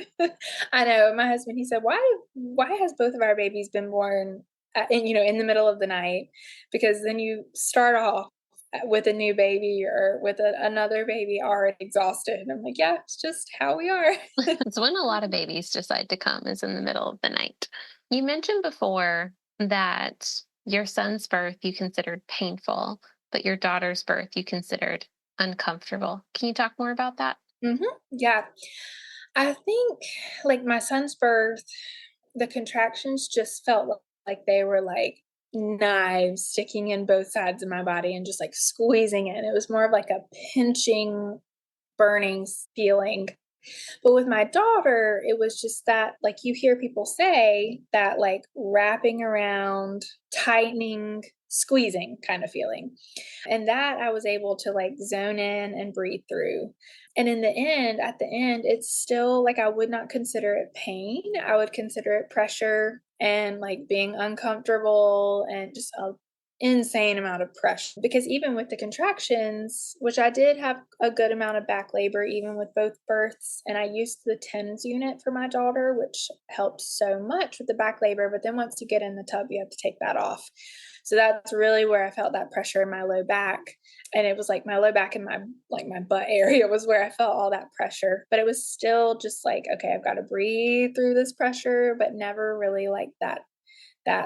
I know, my husband, he said, "Why has both of our babies been born, in the middle of the night? Because then you start off, with a new baby or with another baby already exhausted." And I'm like, "Yeah, it's just how we are." It's when a lot of babies decide to come is in the middle of the night. You mentioned before that your son's birth you considered painful, but your daughter's birth you considered uncomfortable. Can you talk more about that? Mhm, yeah. I think, like, my son's birth, the contractions just felt like they were, like, knives sticking in both sides of my body and just, like, squeezing it. It was more of like a pinching, burning feeling. But with my daughter, it was just that, like, you hear people say that, like, wrapping around, tightening, squeezing kind of feeling. And that I was able to, like, zone in and breathe through. And at the end, it's still like I would not consider it pain. I would consider it pressure and like being uncomfortable and just a insane amount of pressure, because even with the contractions, which I did have a good amount of back labor even with both births, and I used the TENS unit for my daughter, which helped so much with the back labor, but then once you get in the tub you have to take that off. So that's really where I felt that pressure in my low back, and it was like my low back and my butt area was where I felt all that pressure, but it was still just like, okay, I've got to breathe through this pressure, but never really like that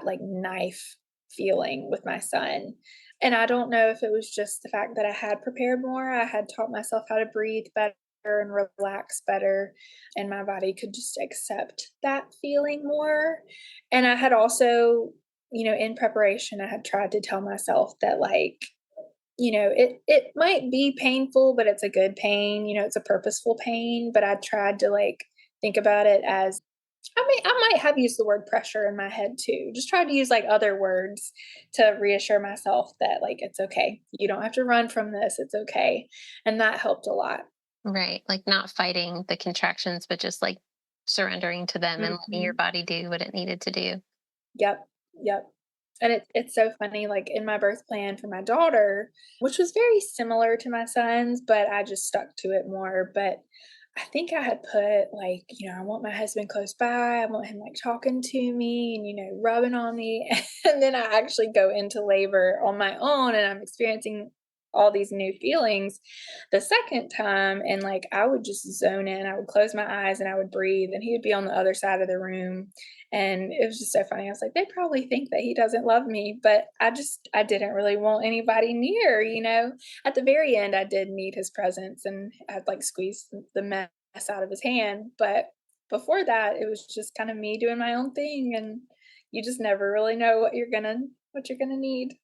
like knife feeling with my son. And I don't know if it was just the fact that I had prepared more, I had taught myself how to breathe better and relax better, and my body could just accept that feeling more. And I had also, in preparation, I had tried to tell myself that, like, it might be painful, but it's a good pain, it's a purposeful pain. But I tried to like think about it as I might have used the word pressure in my head too. Just tried to use like other words to reassure myself that like it's okay. You don't have to run from this. It's okay. And that helped a lot. Right. Like not fighting the contractions, but just like surrendering to them and letting your Mhm. body do what it needed to do. Yep. Yep. And it's so funny, like in my birth plan for my daughter, which was very similar to my son's, but I just stuck to it more. But I think I had put like, I want my husband close by. I want him like talking to me and, rubbing on me. And then I actually go into labor on my own and I'm experiencing all these new feelings the second time. And like I would just zone in. I would close my eyes and I would breathe, and he would be on the other side of the room. And it was just so funny. I was like, they probably think that he doesn't love me, but I didn't really want anybody near. At the very end, I did need his presence and I'd like squeezed the mess out of his hand. But before that, it was just kind of me doing my own thing. And you just never really know what you're gonna need.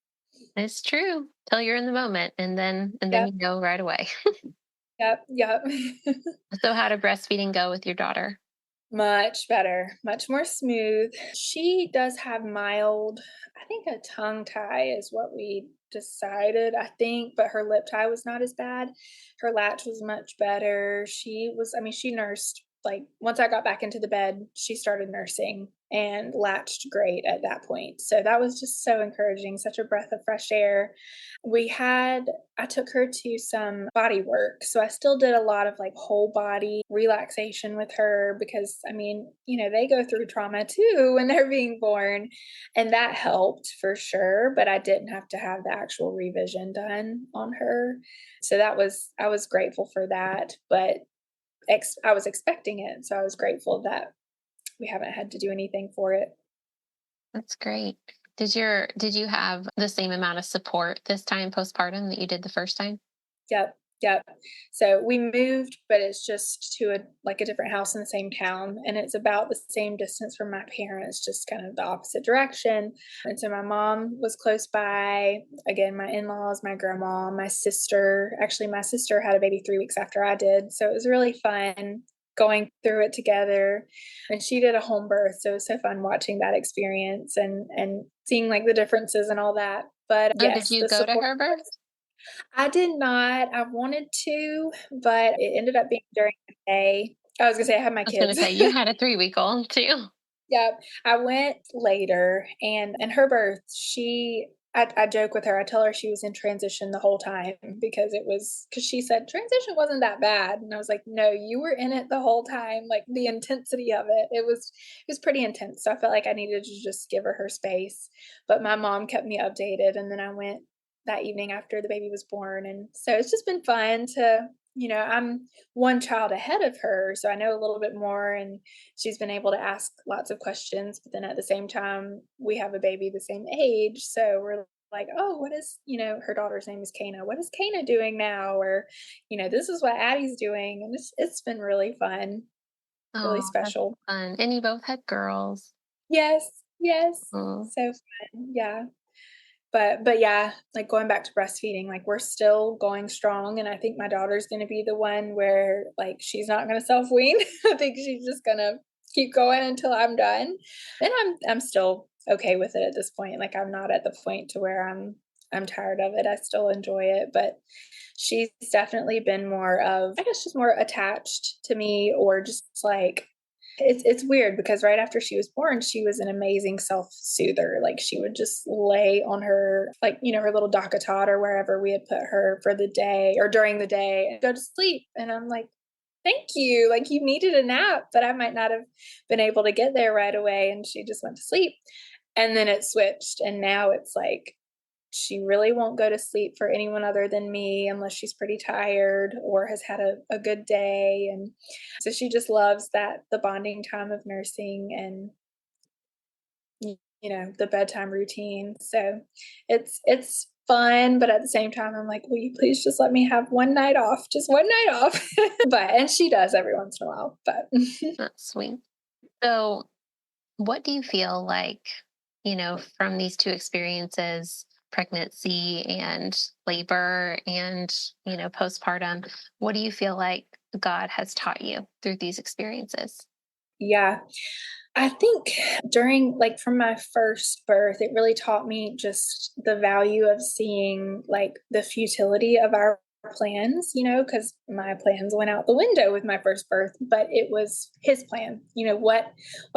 It's true till you're in the moment, and then Yep. you know right away. Yep. Yep. So how did breastfeeding go with your daughter? Much better, much more smooth. She does have mild, I think a tongue tie is what we decided, I think, but her lip tie was not as bad. Her latch was much better. She nursed, like, once I got back into the bed, she started nursing and latched great at that point. So that was just so encouraging, such a breath of fresh air. I took her to some body work. So I still did a lot of like whole body relaxation with her because they go through trauma too when they're being born. And that helped for sure. But I didn't have to have the actual revision done on her. So I was grateful for that. But I was expecting it. So I was grateful that we haven't had to do anything for it. That's great. Did you have the same amount of support this time postpartum that you did the first time? Yep. Yep. So we moved, but it's just to a different house in the same town, and it's about the same distance from my parents, just kind of the opposite direction. And so my mom was close by. Again, my in-laws, my grandma, my sister. Actually, my sister had a baby 3 weeks after I did, so it was really fun going through it together. And she did a home birth, so it was so fun watching that experience and seeing like the differences and all that. But Oh, did yes, you the go to support. her birth? I did not. I wanted to, but it ended up being during the day. I was gonna say I had my I was gonna kids. say you had a 3-week-old too. Yep. I went later, and her birth, I joke with her. I tell her she was in transition the whole time because she said transition wasn't that bad, and I was like, no, you were in it the whole time. Like the intensity of it was pretty intense. So I felt like I needed to just give her space. But my mom kept me updated, and then I went that evening after the baby was born, and so it's just been fun to. I'm one child ahead of her, so I know a little bit more, and she's been able to ask lots of questions, but then at the same time, we have a baby the same age. So we're like, oh, her daughter's name is Kana. What is Kana doing now? Or, this is what Addie's doing. And it's been really fun, really Oh, that's special. fun. And you both had girls. Yes, yes. Oh, So fun. Yeah. But yeah, like going back to breastfeeding, like we're still going strong. And I think my daughter's going to be the one where like she's not going to self wean. I think she's just going to keep going until I'm done. And I'm still okay with it at this point. Like I'm not at the point to where I'm tired of it. I still enjoy it, but she's definitely been more of, I guess, just more attached to me, or just like it's weird because right after she was born, she was an amazing self-soother. Like she would just lay on her, like, her little DockATot or wherever we had put her for the day or during the day and go to sleep. And I'm like, thank you. Like you needed a nap, but I might not have been able to get there right away. And she just went to sleep. And then it switched. And now it's like she really won't go to sleep for anyone other than me unless she's pretty tired or has had a good day. And so she just loves the bonding time of nursing and the bedtime routine. So it's fun, but at the same time I'm like, will you please just let me have one night off, just one night off. And she does every once in a while, but that's sweet. So, what do you feel like, from these two experiences, pregnancy and labor and, postpartum, what do you feel like God has taught you through these experiences? yeah. I think from my first birth, it really taught me just the value of seeing like the futility of our plans, because my plans went out the window with my first birth, but it was his plan. What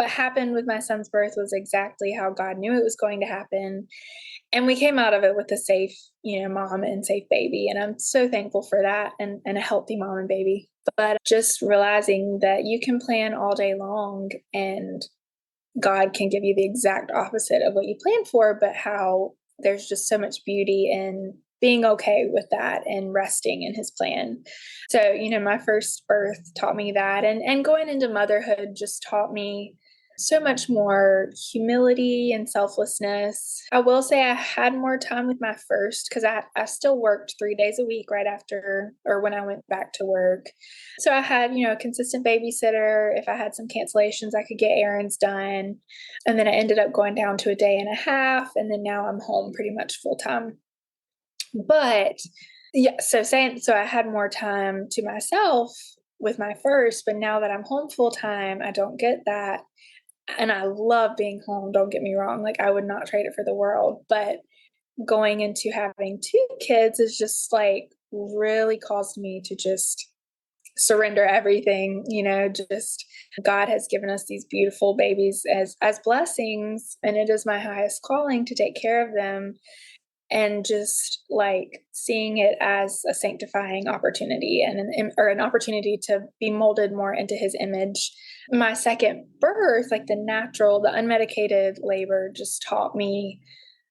happened with my son's birth was exactly how God knew it was going to happen. And we came out of it with a safe, mom and safe baby. And I'm so thankful for that and a healthy mom and baby. But just realizing that you can plan all day long and God can give you the exact opposite of what you planned for, but how there's just so much beauty in being okay with that and resting in his plan. So, my first birth taught me that, and going into motherhood just taught me so much more humility and selflessness. I will say I had more time with my first because I still worked 3 days a week right after or when I went back to work. So I had, a consistent babysitter. If I had some cancellations, I could get errands done. And then I ended up going down to a day and a half. And then now I'm home pretty much full time. But yeah, so I had more time to myself with my first, but now that I'm home full time, I don't get that. And I love being home, don't get me wrong. Like I would not trade it for the world, but going into having two kids is just like really caused me to just surrender everything. Just God has given us these beautiful babies as blessings, and it is my highest calling to take care of them, and just like seeing it as a sanctifying opportunity or an opportunity to be molded more into his image. My second birth, like the unmedicated labor, just taught me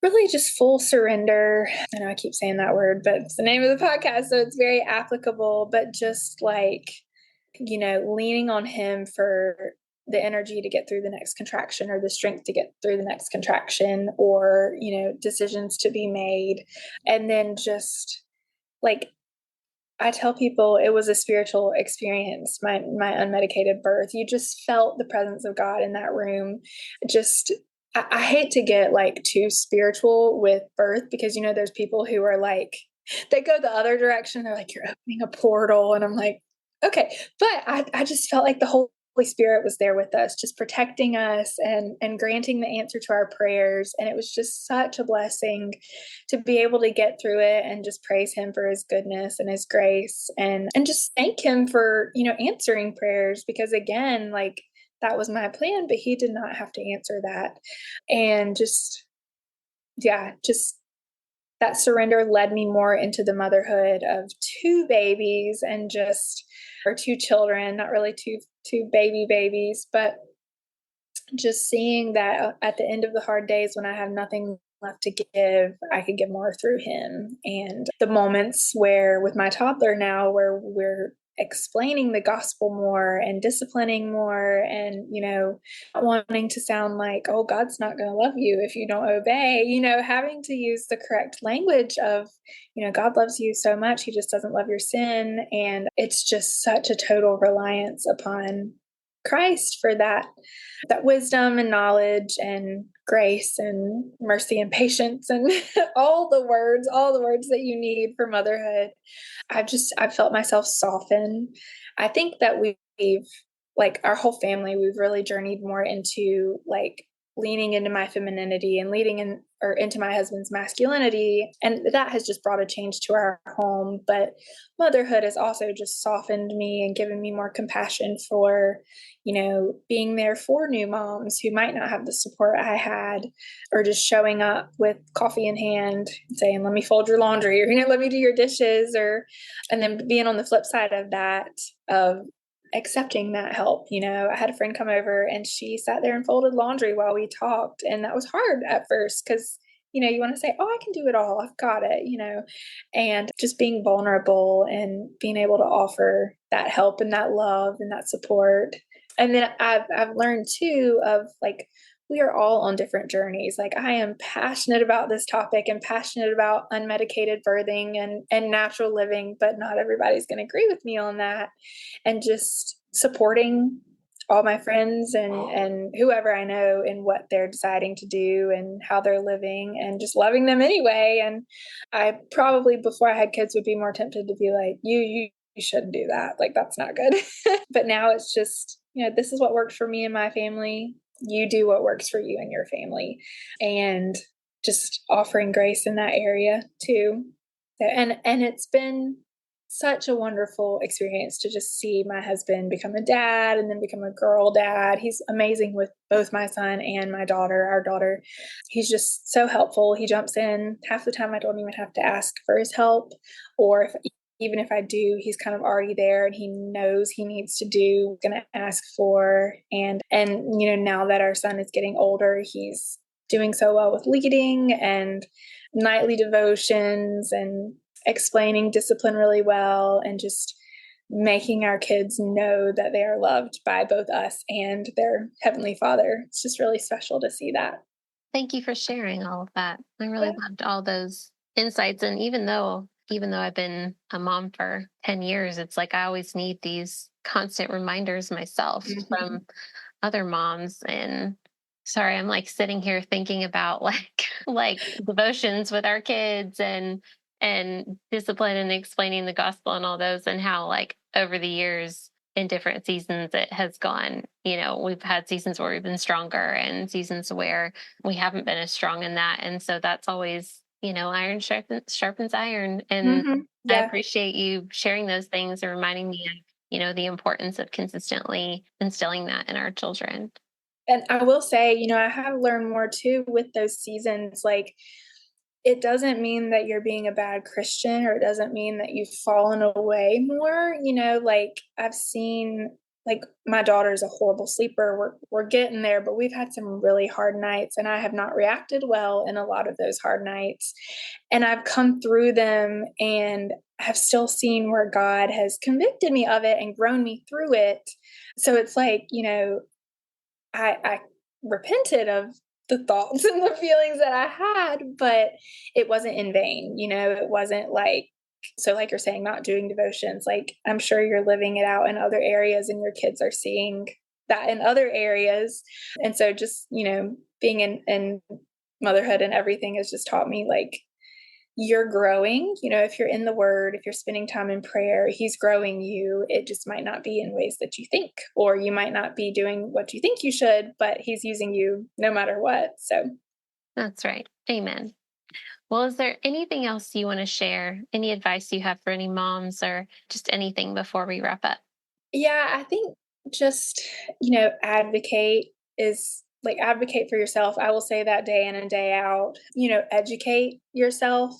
really just full surrender. I know I keep saying that word, but it's the name of the podcast, so it's very applicable, but just like, leaning on him for the energy to get through the next contraction or the strength to get through the next contraction or, decisions to be made. And then just like I tell people it was a spiritual experience, my unmedicated birth. You just felt the presence of God in that room. Just I hate to get like too spiritual with birth because there's people who are like they go the other direction. They're like, you're opening a portal. And I'm like, okay. But I just felt like the Holy Spirit was there with us, just protecting us and granting the answer to our prayers. And it was just such a blessing to be able to get through it and just praise him for his goodness and his grace and just thank him for, answering prayers because again, like that was my plan, but he did not have to answer that. And just, yeah, just that surrender led me more into the motherhood of two babies and or two children, not really two babies, but just seeing that at the end of the hard days when I have nothing left to give, I can give more through him. And the moments where with my toddler now, where we're explaining the gospel more and disciplining more and, not wanting to sound like, oh, God's not going to love you if you don't obey, having to use the correct language of, God loves you so much. He just doesn't love your sin. And it's just such a total reliance upon Christ for that wisdom and knowledge and grace and mercy and patience and all the words that you need for motherhood. I felt myself soften. I think that we've like our whole family, we've really journeyed more into like leaning into my femininity and leading in or into my husband's masculinity. And that has just brought a change to our home. But motherhood has also just softened me and given me more compassion for, being there for new moms who might not have the support I had, or just showing up with coffee in hand and saying, let me fold your laundry, or, let me do your dishes, and then being on the flip side of that, of accepting that help. I had a friend come over and she sat there and folded laundry while we talked. And that was hard at first because, you want to say, oh, I can do it all. I've got it, and just being vulnerable and being able to offer that help and that love and that support. And then I've learned too of like, we are all on different journeys. Like I am passionate about this topic and passionate about unmedicated birthing and natural living, but not everybody's going to agree with me on that. And just supporting all my friends and whoever I know in what they're deciding to do and how they're living and just loving them anyway. And I probably before I had kids would be more tempted to be like, you shouldn't do that. Like, that's not good. But now it's just, this is what worked for me and my family. You do what works for you and your family, and just offering grace in that area too. And it's been such a wonderful experience to just see my husband become a dad and then become a girl dad. He's amazing with both my son and my daughter, our daughter. He's just so helpful. He jumps in. Half the time I don't even have to ask for his help, or even if I do, he's kind of already there and he knows he needs to do, going to ask for. And now that our son is getting older, he's doing so well with leading and nightly devotions and explaining discipline really well, and just making our kids know that they are loved by both us and their Heavenly Father. It's just really special to see that. Thank you for sharing all of that. I really loved all those insights. And even though I've been a mom for 10 years, it's like I always need these constant reminders myself from other moms. And sorry, I'm like sitting here thinking about like devotions with our kids and discipline and explaining the gospel and all those, and how like over the years in different seasons it has gone. We've had seasons where we've been stronger and seasons where we haven't been as strong in that. And so that's always, iron sharpens iron. And I appreciate you sharing those things and reminding me of, the importance of consistently instilling that in our children. And I will say, I have learned more too with those seasons. Like, it doesn't mean that you're being a bad Christian, or it doesn't mean that you've fallen away more. Like I've seen, like my daughter's a horrible sleeper. We're getting there, but we've had some really hard nights, and I have not reacted well in a lot of those hard nights. And I've come through them and have still seen where God has convicted me of it and grown me through it. So it's like, I repented of the thoughts and the feelings that I had, but it wasn't in vain. It wasn't like so like you're saying, not doing devotions, like I'm sure you're living it out in other areas and your kids are seeing that in other areas. And so just, being in motherhood and everything has just taught me like you're growing, if you're in the word, if you're spending time in prayer, he's growing you. It just might not be in ways that you think, or you might not be doing what you think you should, but he's using you no matter what. So That's right. Amen. Well, is there anything else you want to share? Any advice you have for any moms or just anything before we wrap up? yeah, I think just, advocate is like advocate for yourself. I will say that day in and day out, educate yourself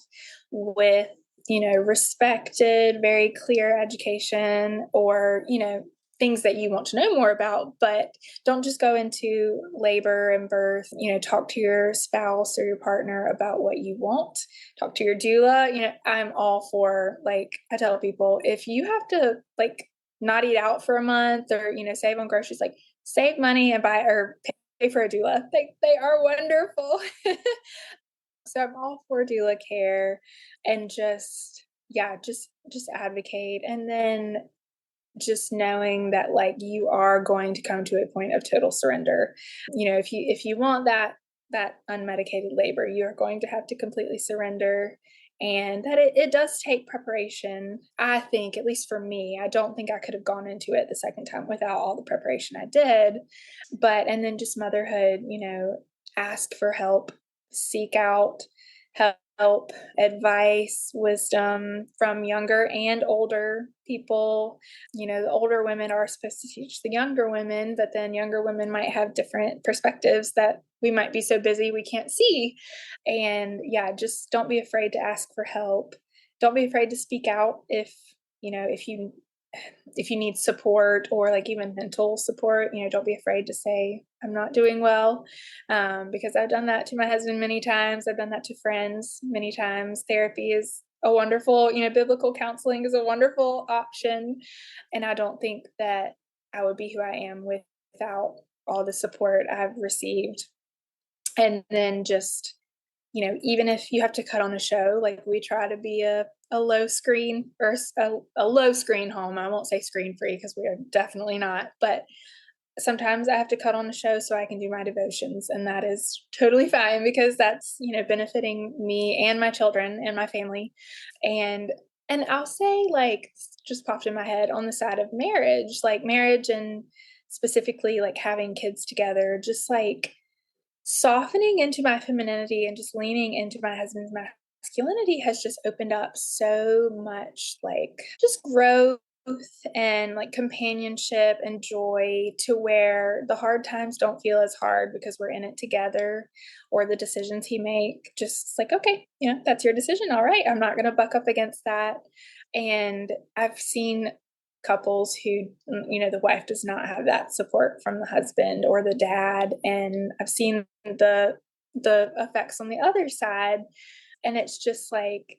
with, respected, very clear education or, things that you want to know more about, but don't just go into labor and birth, talk to your spouse or your partner about what you want, talk to your doula. I'm all for, like, I tell people, if you have to like not eat out for a month or, save on groceries, like save money and buy or pay for a doula. They are wonderful. So I'm all for doula care and just, yeah, just advocate. And then just knowing that like you are going to come to a point of total surrender. If you want that unmedicated labor, you are going to have to completely surrender. And that it does take preparation. I think, at least for me, I don't think I could have gone into it the second time without all the preparation I did. And then just motherhood, ask for help, seek out help, advice, wisdom from younger and older people. The older women are supposed to teach the younger women, but then younger women might have different perspectives that we might be so busy we can't see. And yeah, just don't be afraid to ask for help. Don't be afraid to speak out if you need support or like even mental support. Don't be afraid to say, I'm not doing well, because I've done that to my husband many times. I've done that to friends many times. Therapy is a wonderful, biblical counseling is a wonderful option. And I don't think that I would be who I am without all the support I've received. And then just, even if you have to cut on a show, like we try to be a low screen or a low screen home. I won't say screen free because we are definitely not, but sometimes I have to cut on a show so I can do my devotions, and that is totally fine because that's, benefiting me and my children and my family. And I'll say, like, just popped in my head on the side of marriage, like marriage and specifically like having kids together, just like softening into my femininity and just leaning into my husband's masculinity has just opened up so much, like just growth and like companionship and joy, to where the hard times don't feel as hard because we're in it together, or the decisions he make just like, okay, that's your decision. All right. I'm not going to buck up against that. And I've seen couples who, the wife does not have that support from the husband or the dad. And I've seen the effects on the other side. And it's just like,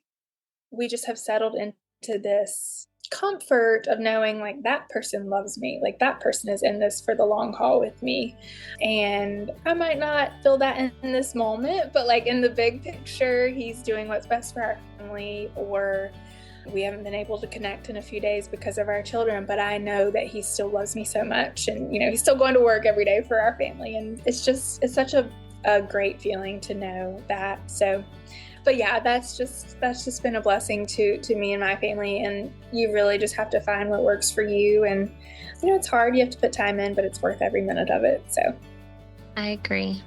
we just have settled into this comfort of knowing like that person loves me, like that person is in this for the long haul with me. And I might not feel that in this moment, but like in the big picture, he's doing what's best for our family. Or we haven't been able to connect in a few days because of our children, but I know that he still loves me so much. And, he's still going to work every day for our family. And it's such a great feeling to know that. So, but yeah, that's just been a blessing to me and my family. And you really just have to find what works for you. And, it's hard. You have to put time in, but it's worth every minute of it. So I agree.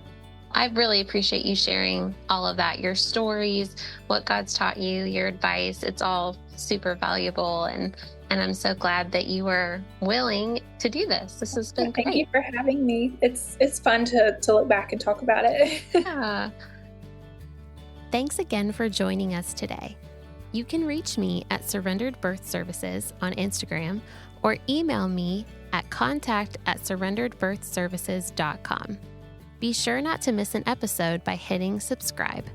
I really appreciate you sharing all of that, your stories, what God's taught you, your advice. It's all super valuable. And I'm so glad that you were willing to do this. This has been great. Thank you for having me. It's fun to look back and talk about it. Yeah. Thanks again for joining us today. You can reach me at Surrendered Birth Services on Instagram, or email me at contact@surrenderedbirthservices.com. Be sure not to miss an episode by hitting subscribe.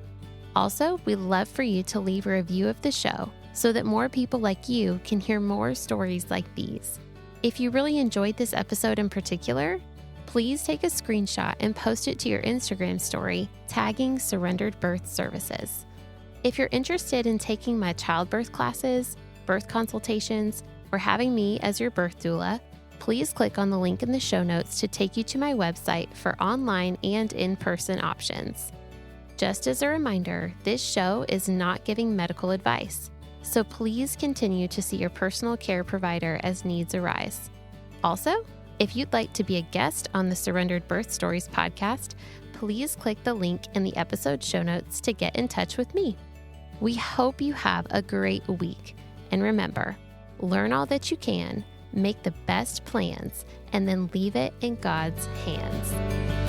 Also, we'd love for you to leave a review of the show so that more people like you can hear more stories like these. If you really enjoyed this episode in particular, please take a screenshot and post it to your Instagram story, tagging Surrendered Birth Services. If you're interested in taking my childbirth classes, birth consultations, or having me as your birth doula, please click on the link in the show notes to take you to my website for online and in-person options. Just as a reminder, this show is not giving medical advice, so please continue to see your personal care provider as needs arise. Also, if you'd like to be a guest on the Surrendered Birth Stories podcast, please click the link in the episode show notes to get in touch with me. We hope you have a great week, and remember, learn all that you can, make the best plans, and then leave it in God's hands.